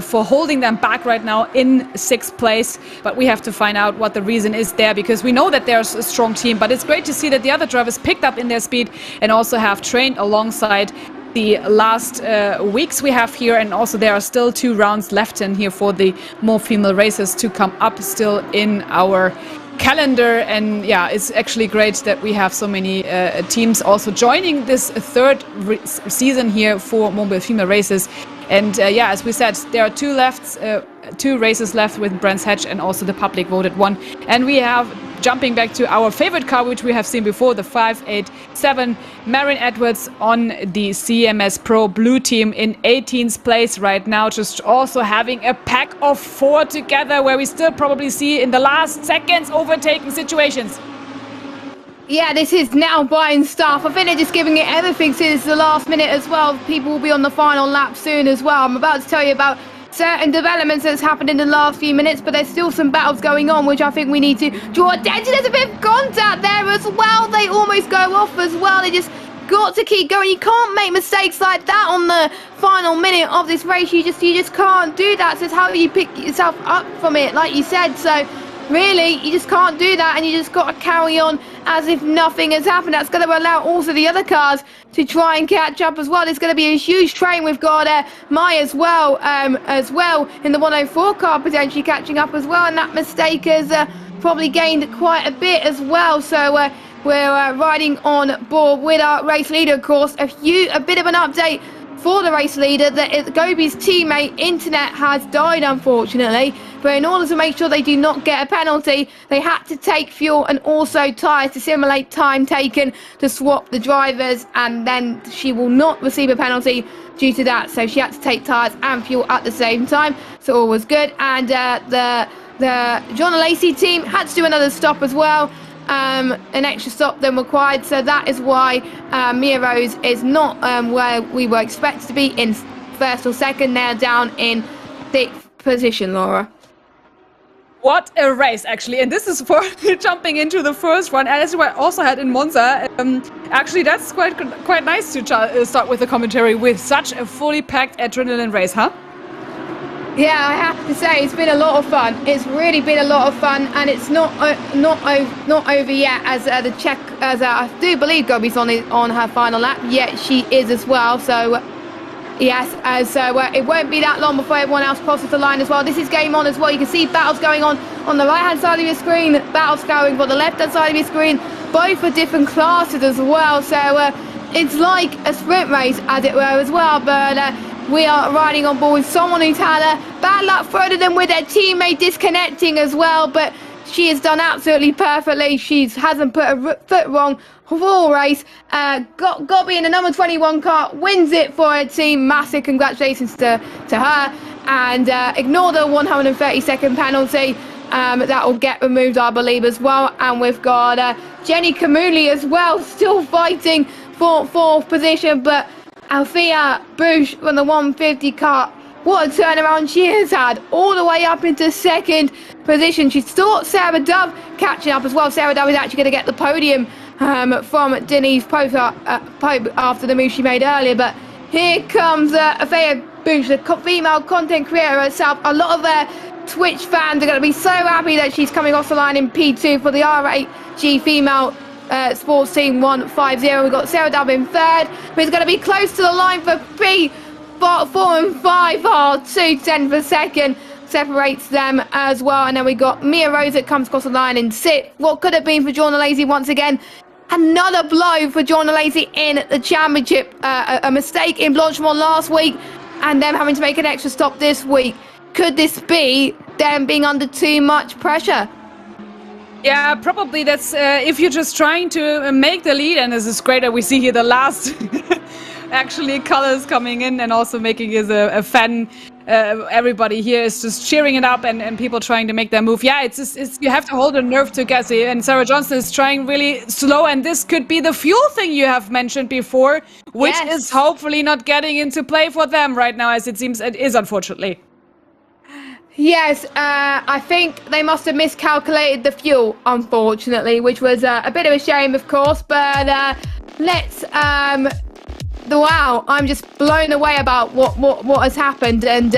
for holding them back right now in 6th place. But we have to find out what the reason is there, because we know that there's a strong team. But it's great to see that the other drivers picked up in their speed and also have trained alongside the last weeks we have here. And also there are still 2 rounds left in here for the more female races to come up still in our calendar. And yeah, it's actually great that we have so many teams also joining this third season here for mobile female races. And yeah, as we said, there are 2 races left with Brands Hatch, and also the public voted one. And we have, jumping back to our favorite car, which we have seen before, the 587 Marin Edwards on the CMS Pro Blue team in 18th place right now, just also having a pack of 4 together, where we still probably see in the last seconds overtaking situations. Yeah, this is now buying stuff. I think they're just giving it everything since the last minute as well. People will be on the final lap soon as well. I'm about to tell you about certain developments that's happened in the last few minutes, but there's still some battles going on, which I think we need to draw attention. There's a bit of contact there as well. They almost go off as well. They just got to keep going. You can't make mistakes like that on the final minute of this race. You just can't do that. So it's how you pick yourself up from it, like you said. So really, you just can't do that, and you just got to carry on as if nothing has happened. That's going to allow also the other cars to try and catch up as well. There's going to be a huge train. We've got Mai as well in the 104 car potentially catching up as well, and that mistake has probably gained quite a bit as well. So we're riding on board with our race leader, of course. A bit of an update for the race leader, that Gobi's teammate internet has died, unfortunately. but in order to make sure they do not get a penalty, they had to take fuel and also tyres to simulate time taken to swap the drivers, and then she will not receive a penalty due to that. So she had to take tyres and fuel at the same time, so all was good. And the John Lacey team had to do another stop as well, an extra stop than required, so that is why Mia Rose is not where we were expected to be in first or second. They're down in 6th position, Laura. What a race, actually. And this is for jumping into the first one, as we also had in Monza. Actually, that's quite nice to start with the commentary with such a fully packed adrenaline race, huh? Yeah, I have to say it's been a lot of fun. It's really been a lot of fun, and it's not over yet. As the Czech, I do believe Gobi's on her final lap. Yet she is as well. So yes, it won't be that long before everyone else crosses the line as well. This is game on as well. You can see battles going on the right-hand side of your screen, battles going on the left-hand side of your screen, both for different classes as well. So it's like a sprint race, as it were, as well. But we are riding on board with someone who's had a bad luck further than with their teammate disconnecting as well. But she has done absolutely perfectly. She hasn't put a foot wrong all race. Gobi in the number 21 car wins it for her team. Massive congratulations to her. And ignore the 130-second penalty. That will get removed, I believe, as well. And we've got Jenny Kamuli as well, still fighting for 4th position. But Althea Bush from the 150 car, what a turnaround she has had, all the way up into 2nd position. She thought Sarah Dove catching up as well. Sarah Dove is actually going to get the podium from Denise Pope after the move she made earlier. But here comes Althea Bush, the female content creator herself. A lot of Twitch fans are going to be so happy that she's coming off the line in P2 for the R8G female sports team 150. We've got Sarah Dove in 3rd, but it's going to be close to the line for P4 and 5. 2:10 for 2nd separates them as well. And then we got Mia Rose that comes across the line in 6th. What could have been for Joanna Lacey once again. Another blow for Joanna Lacey in the championship. A mistake in Blanchimont last week, and them having to make an extra stop this week. Could this be them being under too much pressure? Yeah, probably. That's if you're just trying to make the lead, and this is great that we see here the last actually colors coming in and also making it a fan. Everybody here is just cheering it up and people trying to make their move. Yeah, it's you have to hold the nerve together. And Sarah Johnson is trying really slow, and this could be the fuel thing you have mentioned before, which is hopefully not getting into play for them right now, as it seems it is, unfortunately. Yes, I think they must have miscalculated the fuel, unfortunately, which was a bit of a shame, of course. But let's. Wow, I'm just blown away about what has happened. And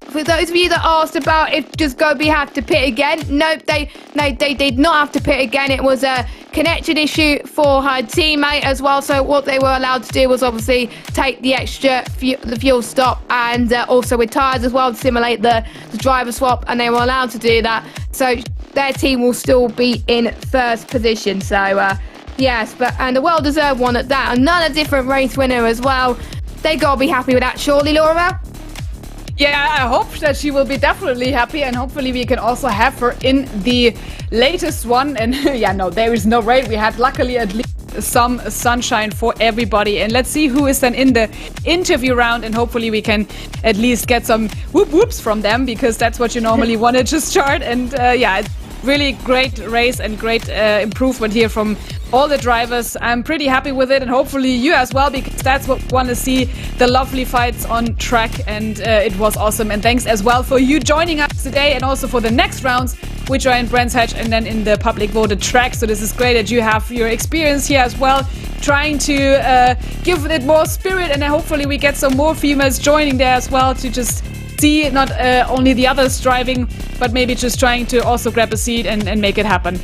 for those of you that asked about if just Gobi had to pit again, nope, they did not have to pit again. It was a connection issue for her teammate as well. So what they were allowed to do was obviously take the extra fuel stop, and also with tyres as well to simulate the driver swap, and they were allowed to do that. So their team will still be in 1st position. So yes, and a well-deserved one at that. Another different race winner as well. They got to be happy with that, surely, Laura? Yeah, I hope that she will be definitely happy, and hopefully we can also have her in the latest one. And yeah, no, there is no rain. We had luckily at least some sunshine for everybody. And let's see who is then in the interview round, and hopefully we can at least get some whoops from them, because that's what you normally want to just start. And yeah, it's really great race and great improvement here from all the drivers. I'm pretty happy with it, and hopefully you as well, because that's what we want to see, the lovely fights on track. And it was awesome. And thanks as well for you joining us today, and also for the next rounds, which are in Brands Hatch and then in the public voted track. So this is great that you have your experience here as well, trying to give it more spirit, and hopefully we get some more females joining there as well, to just see not only the others driving, but maybe just trying to also grab a seat and make it happen.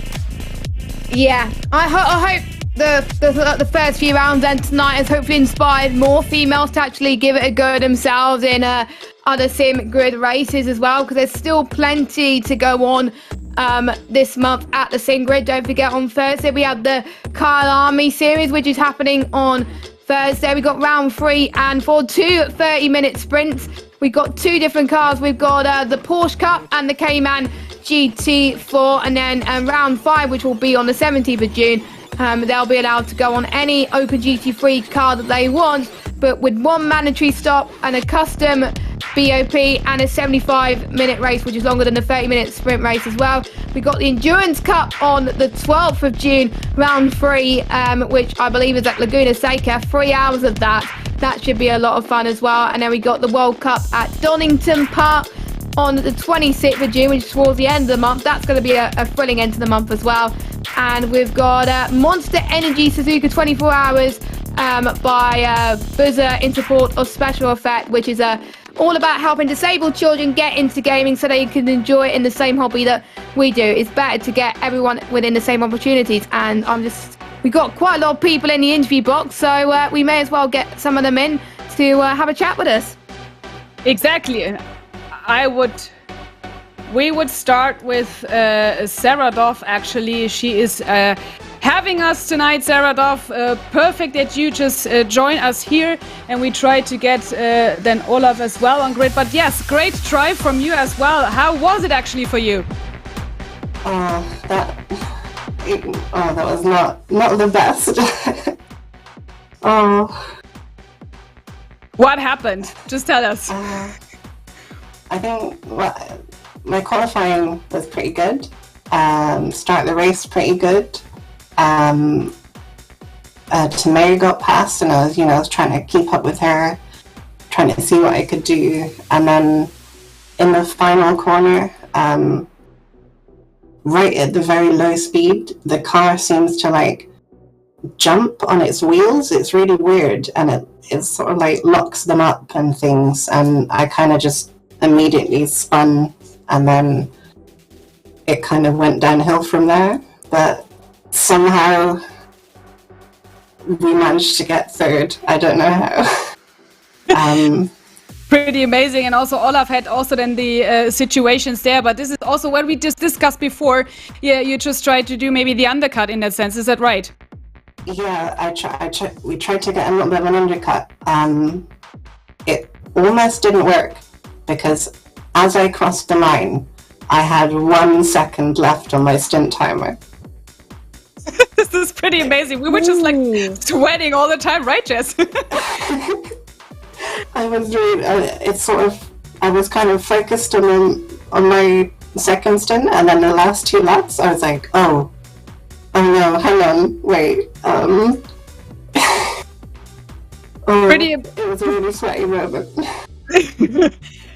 Yeah, I hope the first few rounds and tonight has hopefully inspired more females to actually give it a go themselves in other SimGrid races as well, because there's still plenty to go on this month at the SimGrid. Don't forget, on Thursday we have the Kyalami series, which is happening on Thursday. We got round 3 and 4, 2 30-minute sprints. We've got 2 different cars. We've got the Porsche Cup and the Cayman GT4, and then round 5, which will be on the 17th of June. They'll be allowed to go on any Open GT3 car that they want, but with 1 mandatory stop and a custom BOP and a 75-minute race, which is longer than the 30-minute sprint race as well. We've got the Endurance Cup on the 12th of June, round 3, which I believe is at Laguna Seca. 3 hours of that. That should be a lot of fun as well. And then we got the World Cup at Donington Park on the 26th of June, which is towards the end of the month. That's going to be a thrilling end to the month as well. And we've got Monster Energy Suzuka 24 Hours by Buzzer in support of Special Effect, which is all about helping disabled children get into gaming so they can enjoy it in the same hobby that we do. It's better to get everyone within the same opportunities. And we got quite a lot of people in the interview box, so we may as well get some of them in to have a chat with us. Exactly. We would start with Sarah Doff, actually. She is having us tonight, Sarah Doff. Perfect that you just join us here, and we try to get then Olaf as well on grid. But yes, great try from you as well. How was it actually for you? That was not the best. What happened? Just tell us. I think my qualifying was pretty good. Start the race pretty good. Tamara got past, and I was trying to keep up with her, trying to see what I could do. And then in the final corner, right at the very low speed, the car seems to jump on its wheels. It's really weird, and it sort of locks them up and things. And I kind of just immediately spun, and then it kind of went downhill from there. But somehow we managed to get third. I don't know how. Pretty amazing. And also Olaf had also then the situations there, but this is also what we just discussed before. Yeah, you just tried to do maybe the undercut in that sense. Is that right? Yeah, we tried to get a little bit of an undercut. It almost didn't work, because as I crossed the line, I had 1 second left on my stint timer. This is pretty amazing. We were just sweating all the time, right, Jess? I was really, I was kind of focused on my second stint, and then the last 2 laps, I was like, oh no, hang on, wait. It was a really sweaty moment.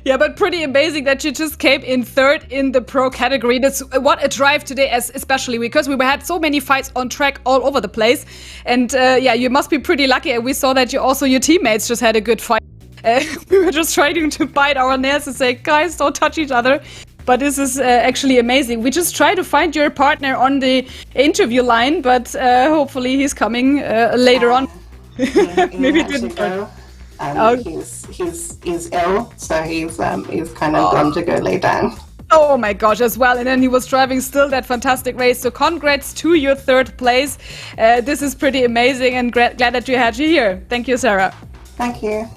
Yeah, but pretty amazing that you just came in third in the pro category. That's what a drive today, especially because we had so many fights on track all over the place. And you must be pretty lucky. And we saw that your teammates just had a good fight. We were just trying to bite our nails and say, guys, don't touch each other. But this is actually amazing. We just try to find your partner on the interview line, but hopefully he's coming later on. Maybe it didn't go. He's ill, so he's kind of gone to go lay down. Oh my gosh, as well. And then he was driving still that fantastic race. So congrats to your third place. This is pretty amazing, and glad that you had you here. Thank you, Sarah. Thank you.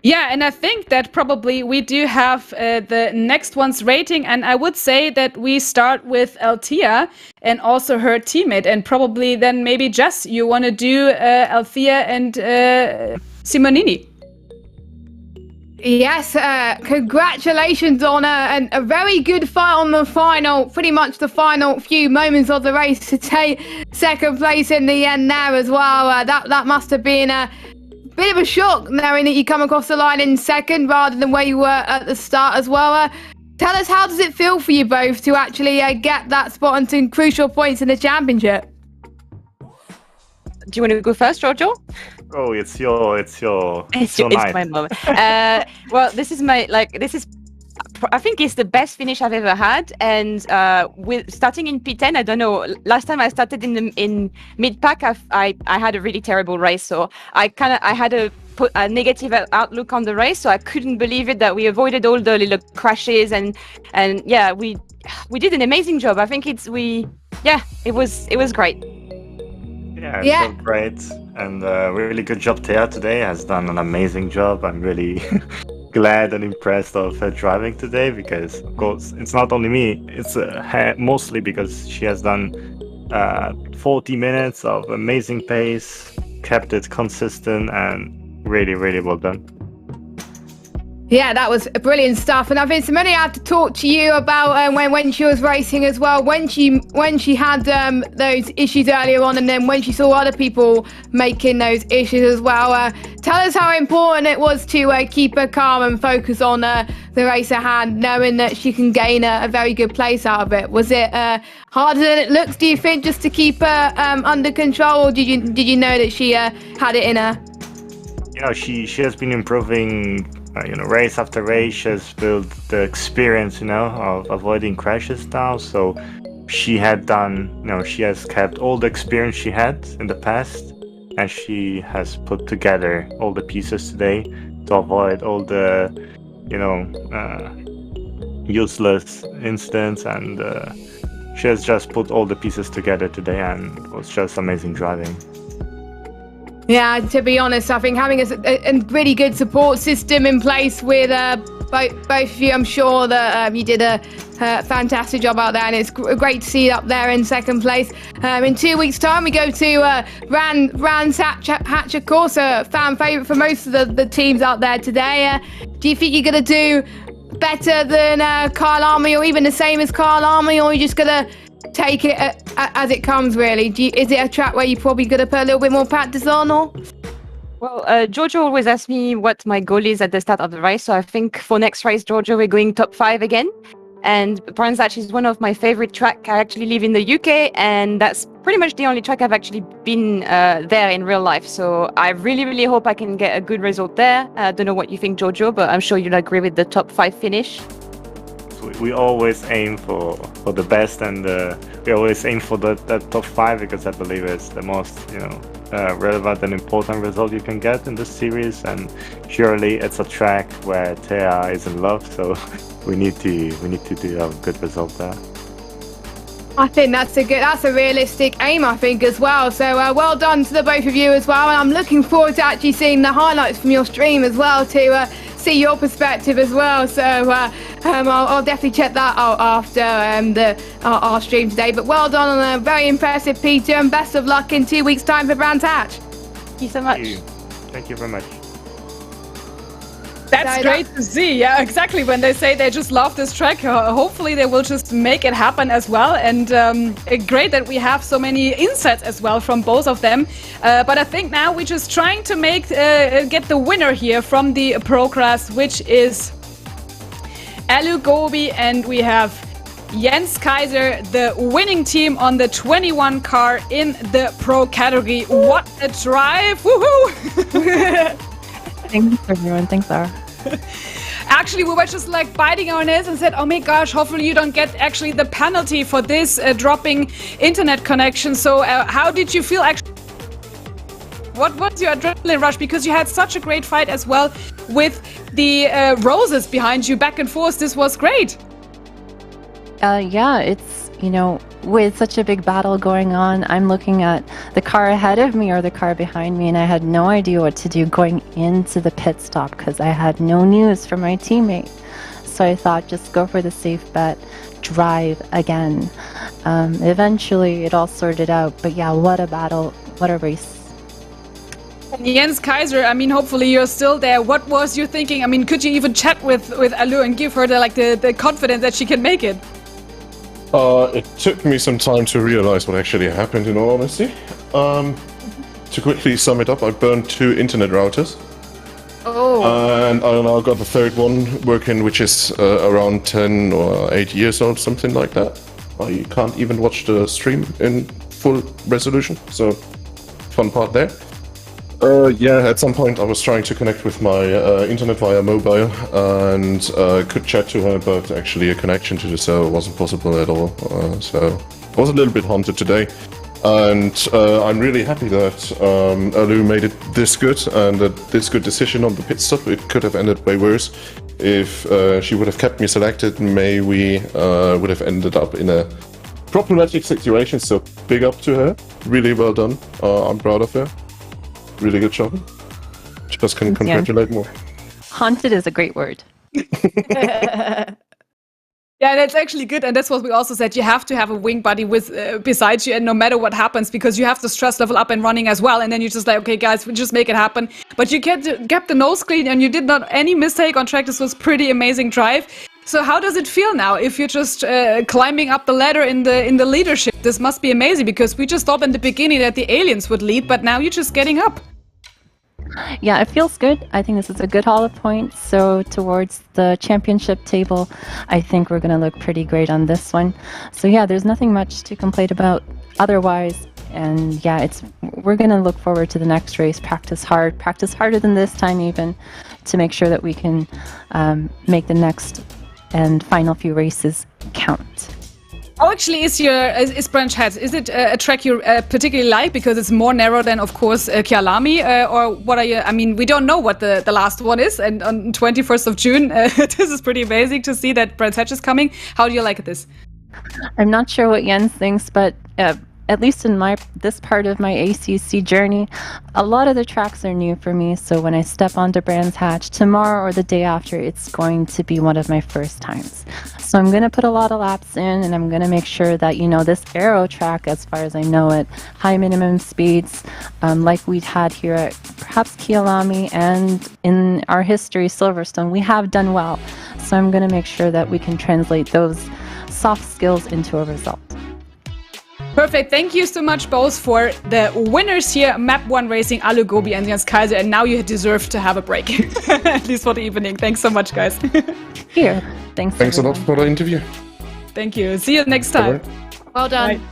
Yeah, and I think that probably we do have the next one's rating, and I would say that we start with Althea and also her teammate, and probably then maybe Jess, you want to do Althea and Simonini. Yes, congratulations on a very good fight on the final, pretty much the final few moments of the race to take second place in the end there as well. That must have been a bit of a shock, knowing that you come across the line in second rather than where you were at the start as well. Tell us, how does it feel for you both to actually get that spot on some crucial points in the championship? Do you want to go first, Giorgio? Oh, it's your It's night. my moment. Well, I think it's the best finish I've ever had, and with starting in P10, I don't know. Last time I started in mid pack, I had a really terrible race, so I had put a negative outlook on the race, so I couldn't believe it that we avoided all the little crashes, and yeah, we did an amazing job. I think it was great. Yeah, Yeah. so great. And really good job. Thea today has done an amazing job. I'm really glad and impressed of her driving today because, of course, it's not only me. It's her mostly because she has done 40 minutes of amazing pace, kept it consistent, and really, really well done. Yeah, that was brilliant stuff. And I think Simone had to talk to you about when she was racing as well, when she had those issues earlier on, and then when she saw other people making those issues as well. Tell us how important it was to keep her calm and focus on the race at hand, knowing that she can gain a very good place out of it. Was it harder than it looks, do you think, just to keep her under control, or did you know that she had it in her? You know, she has been improving. Race after race, she has built the experience, of avoiding crashes now. So she had done, she has kept all the experience she had in the past, and she has put together all the pieces today to avoid all the, useless incidents. And she has just put all the pieces together today, and it was just amazing driving. Yeah, to be honest, I think having a really good support system in place with both of you, I'm sure that you did a fantastic job out there, and it's great to see you up there in second place. In 2 weeks' time, we go to Brands Hatcher Corsa, fan favourite for most of the teams out there today. Do you think you're going to do better than Kyalami, or even the same as Kyalami, or are you just going to take it as it comes, really? Is it a track where you probably going to put a little bit more practice on, or? Well, Giorgio always asks me what my goal is at the start of the race. So I think for next race, Giorgio, we're going top 5 again. And Brands Hatch is one of my favorite tracks. I actually live in the UK, and that's pretty much the only track I've actually been there in real life. So I really, really hope I can get a good result there. I don't know what you think, Giorgio, but I'm sure you'll agree with the top 5 finish. We always aim for the best, and we always aim for that top 5 because I believe it's the most relevant and important result you can get in this series. And surely it's a track where Thea is in love, so we need to do a good result there. I think that's a realistic aim, I think, as well. So well done to the both of you as well, and I'm looking forward to actually seeing the highlights from your stream as well to see your perspective as well. So I'll definitely check that out after our stream today. But well done on a very impressive P2, and best of luck in 2 weeks' time for Brands Hatch. Thank you so much. Thank you very much. That's great to see. Yeah, exactly. When they say they just love this track, hopefully they will just make it happen as well. And great that we have so many insights as well from both of them. But I think now we're just trying to get the winner here from the Pro Class, which is Alu Gobi, and we have Jens Kaiser, the winning team on the 21 car in the Pro category. What a drive! Woohoo! Thanks, everyone. Thanks, Sarah. Actually, we were just like biting our nails and said, oh my gosh, hopefully you don't get actually the penalty for this dropping internet connection. So how did you feel actually? What was your adrenaline rush? Because you had such a great fight as well with the roses behind you back and forth. This was great. Yeah, it's, with such a big battle going on, I'm looking at the car ahead of me or the car behind me, and I had no idea what to do going into the pit stop because I had no news from my teammate. So I thought, just go for the safe bet, drive again. Eventually, it all sorted out. But yeah, what a battle, what a race. Jens Kaiser, I mean, hopefully you're still there. What was you thinking? I mean, could you even chat with Alu and give her the confidence that she can make it? It took me some time to realize what actually happened, in all honesty. To quickly sum it up, I burned 2 internet routers. Oh. And I now got the third one working, which is around 10 or 8 years old, something like that. I can't even watch the stream in full resolution, so fun part there. Yeah, at some point I was trying to connect with my internet via mobile and could chat to her, but actually a connection to the server wasn't possible at all. So I was a little bit haunted today. And I'm really happy that Alu made it this good and that this good decision on the pit stop. It could have ended way worse. If she would have kept me selected, we would have ended up in a problematic situation, so big up to her. really well done. I'm proud of you. Really good job. Just can congratulate more. Haunted is a great word. Yeah, that's actually good, and that's what we also said. You have to have a wing buddy with besides you, and no matter what happens, because you have the stress level up and running as well. And then you're just like, okay, guys, we just make it happen. But you kept the nose clean, and you did not any mistake on track. This was pretty amazing drive. So how does it feel now if you're just climbing up the ladder in the leadership? This must be amazing, because we just thought in the beginning that the aliens would lead, but now you're just getting up. Yeah, it feels good. I think this is a good haul of points. So towards the championship table, I think we're going to look pretty great on this one. So yeah, there's nothing much to complain about otherwise. And yeah, we're going to look forward to the next race. Practice harder than this time even, to make sure that we can make the next and final few races count. How actually is Branch Head? Is it a track you particularly like because it's more narrow than, of course, Kyalami? Or what are you? I mean, we don't know what the last one is, and on 21st of June, this is pretty amazing to see that Branch Head is coming. How do you like this? I'm not sure what Jens thinks, but at least in this part of my ACC journey, a lot of the tracks are new for me. So when I step onto Brands Hatch tomorrow or the day after, it's going to be one of my first times. So I'm going to put a lot of laps in, and I'm going to make sure that, this aero track, as far as I know it, high minimum speeds, like we'd had here at perhaps Kyalami and in our history, Silverstone, we have done well. So I'm going to make sure that we can translate those soft skills into a result. Perfect. Thank you so much both for the winners here, Map 1 Racing, Alu Gobi and Jens Kaiser, and now you deserve to have a break, at least for the evening. Thanks so much, guys. Here. Thanks a lot for the interview. Thank you. See you next time. Bye-bye. Well done. Bye.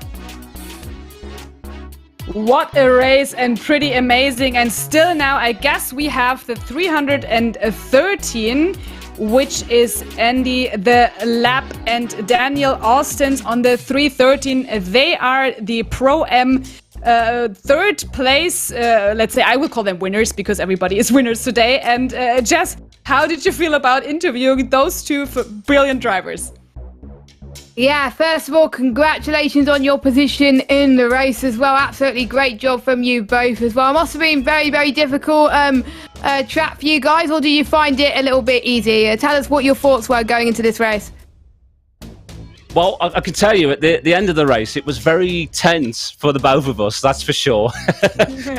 What a race, and pretty amazing. And still now, I guess we have the 313, which is Andy the Lap and Daniel Austins on the 313. They are the Pro-Am third place. Let's say I will call them winners because everybody is winners today. And Jess, how did you feel about interviewing those two brilliant drivers? Yeah, first of all, congratulations on your position in the race as well. Absolutely great job from you both as well. It must have been very, very difficult track for you guys, or do you find it a little bit easy? Tell us what your thoughts were going into this race. Well, I can tell you at the end of the race, it was very tense for the both of us. That's for sure.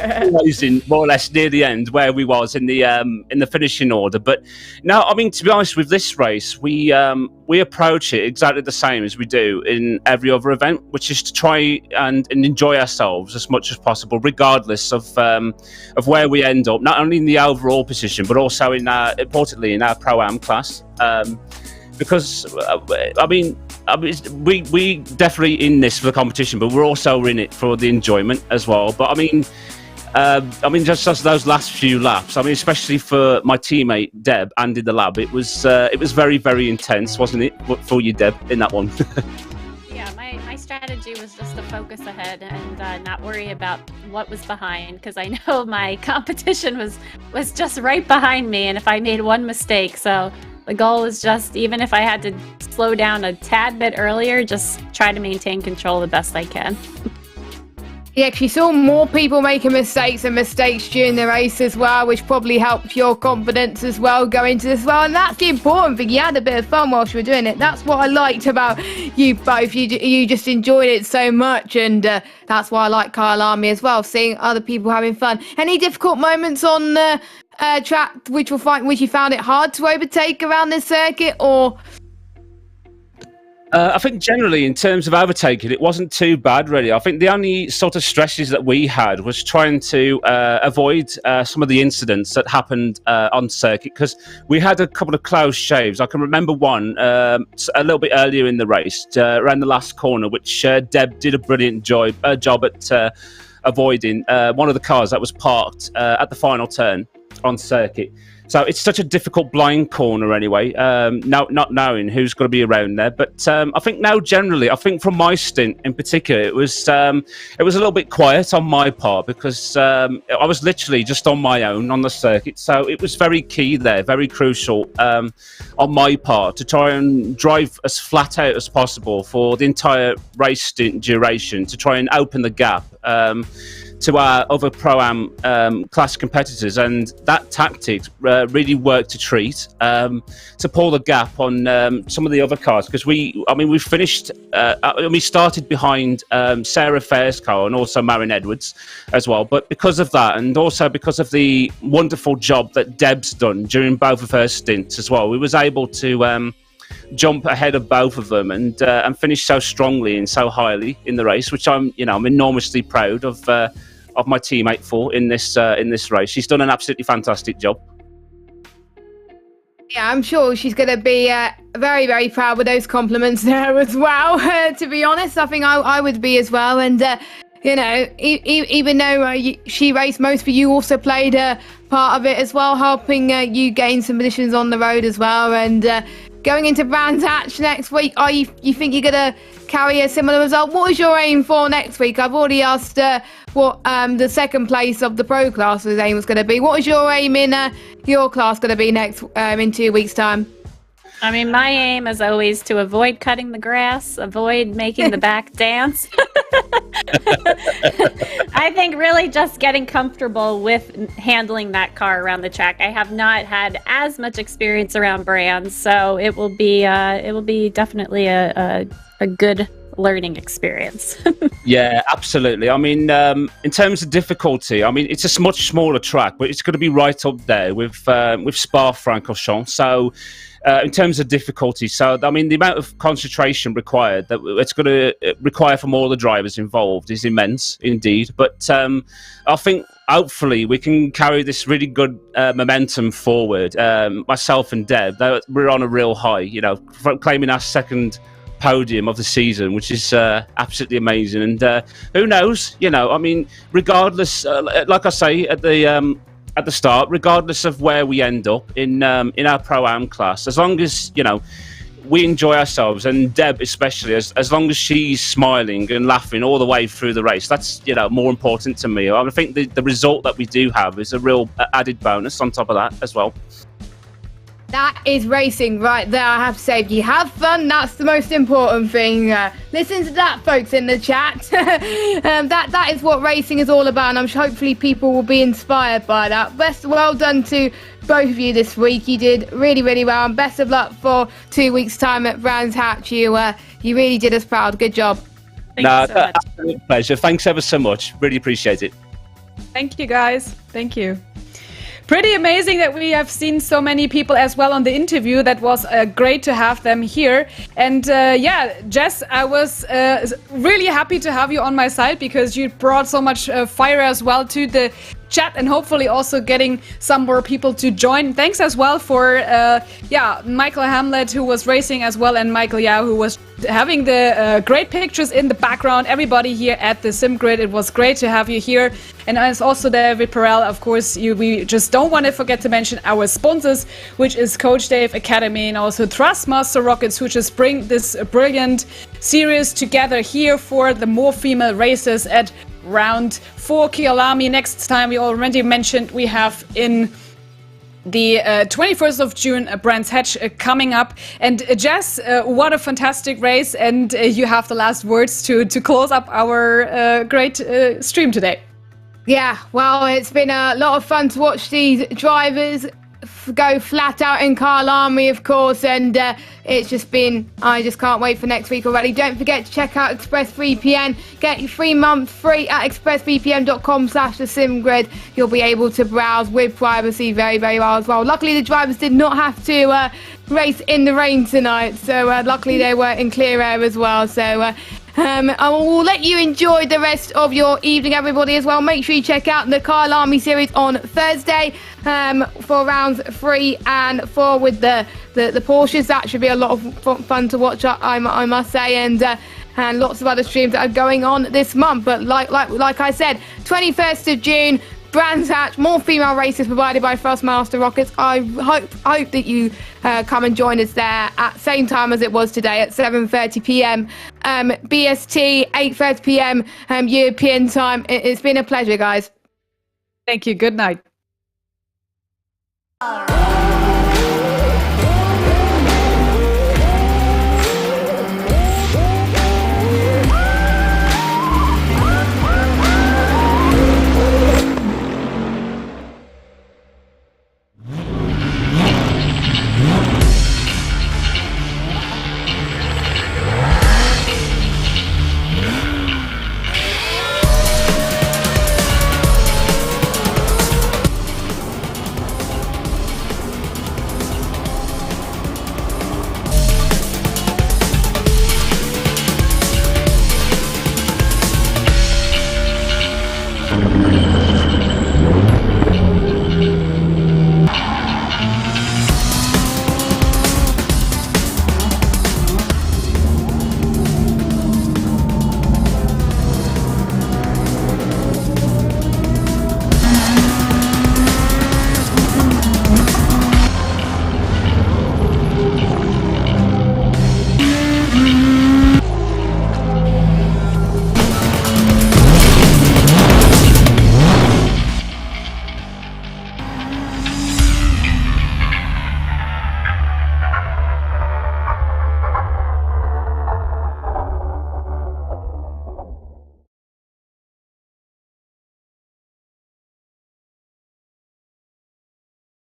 Amazing, more or less near the end where we was in the finishing order. But no, I mean, to be honest, with this race, we approach it exactly the same as we do in every other event, which is to try and enjoy ourselves as much as possible, regardless of where we end up. Not only in the overall position, but also importantly in our Pro-Am class. Because I mean, we definitely in this for the competition, but we're also in it for the enjoyment as well. But I mean, just those last few laps. I mean, especially for my teammate Deb, Andy the Lab, it was very, very intense, wasn't it? For you, Deb, in that one. Yeah, my strategy was just to focus ahead and not worry about what was behind, because I know my competition was just right behind me, and if I made one mistake, so. The goal is just, even if I had to slow down a tad bit earlier, just try to maintain control the best I can. Yeah, you saw more people making mistakes during the race as well, which probably helped your confidence as well going into this as well. And that's the important thing. You had a bit of fun whilst you were doing it. That's what I liked about you both. You just enjoyed it so much, and that's why I like Kyalami as well, seeing other people having fun. Any difficult moments on the track which you found it hard to overtake around this circuit, or? I think generally in terms of overtaking, it wasn't too bad really. I think the only sort of stresses that we had was trying to avoid some of the incidents that happened on circuit, because we had a couple of close shaves. I can remember one a little bit earlier in the race, around the last corner, which Deb did a brilliant job at avoiding one of the cars that was parked at the final turn on circuit. So it's such a difficult blind corner anyway, not knowing who's going to be around there. But I think now generally, I think from my stint in particular, it was a little bit quiet on my part, because I was literally just on my own on the circuit. So it was very key there, very crucial on my part to try and drive as flat out as possible for the entire race stint duration, to try and open the gap to our other Pro-Am class competitors, and that tactic really worked a treat to pull the gap on some of the other cars, because we finished, we started behind Sarah Fair's car and also Marin Edwards as well, but because of that, and also because of the wonderful job that Deb's done during both of her stints as well, we was able to jump ahead of both of them and finish so strongly and so highly in the race, which I'm enormously proud of my teammate for in this race. She's done an absolutely fantastic job. Yeah, I'm sure she's going to be very, very proud with those compliments there as well. To be honest, I think I would be as well. And even though she raced most, but you also played part of it as well, helping you gain some positions on the road as well. And going into Brands Hatch next week, you think you're going to carry a similar result? What is your aim for next week? I've already asked what the second place of the Pro class's aim was going to be. What is your aim in your class going to be next in 2 weeks' time? I mean, my aim is always to avoid cutting the grass, avoid making the back dance. I think really just getting comfortable with handling that car around the track. I have not had as much experience around Brands, so it will be definitely a good learning experience. Yeah, absolutely. I mean, in terms of difficulty, I mean, it's a much smaller track, but it's going to be right up there with Spa-Francorchamps. So in terms of difficulty, so I mean, the amount of concentration required that it's going to require from all the drivers involved is immense indeed. But I think hopefully we can carry this really good momentum forward. Myself and Deb, we're on a real high, claiming our second podium of the season, which is absolutely amazing. And who knows, I mean, regardless, like I say at the start, regardless of where we end up in our Pro-Am class, as long as we enjoy ourselves, and Deb especially, as long as she's smiling and laughing all the way through the race, that's more important to me. I think the result that we do have is a real added bonus on top of that as well. That is racing right there, I have to say. If you have fun, that's the most important thing. Listen to that, folks, in the chat. That is what racing is all about, and I'm sure hopefully people will be inspired by that. Well done to both of you this week. You did really, really well, and best of luck for 2 weeks' time at Brands Hatch. You really did us proud. Good job. Thank you so much. Absolute pleasure. Thanks ever so much. Really appreciate it. Thank you, guys. Thank you. Pretty amazing that we have seen so many people as well on the interview. That was great to have them here. And Jess, I was really happy to have you on my side, because you brought so much fire as well to the chat, and hopefully also getting some more people to join. Thanks as well for Michael Hamlet, who was racing as well, and Michael Yao, who was having the great pictures in the background. Everybody here at the SimGrid, it was great to have you here. And as also David Perel, of course, we just don't want to forget to mention our sponsors, which is Coach Dave Academy and also Thrustmaster Rockets, who just bring this brilliant series together here for the more female races at round 4 Kyalami. Next time, we already mentioned, we have in the 21st of June Brands Hatch coming up. And Jess, what a fantastic race, and you have the last words to close up our great stream today. Yeah, well, it's been a lot of fun to watch these drivers go flat out in Kyalami, of course, and it's just been, I just can't wait for next week already. Don't forget to check out ExpressVPN. Get your 3 months free at expressvpn.com/thesimgrid. You'll be able to browse with privacy very, very well as well. Luckily, the drivers did not have to race in the rain tonight, so luckily they were in clear air as well. So I will let you enjoy the rest of your evening, everybody, as well. Make sure you check out the Kyalami series on Thursday for rounds 3 and 4 with the Porsches. That should be a lot of fun to watch, I must say, and lots of other streams that are going on this month. But like I said, 21st of June, Brands Hatch, more female races provided by Thrustmaster Rockets. I hope that you come and join us there at same time as it was today at 7:30 p.m. BST, 8:30 p.m. European time. It's been a pleasure, guys. Thank you. Good night.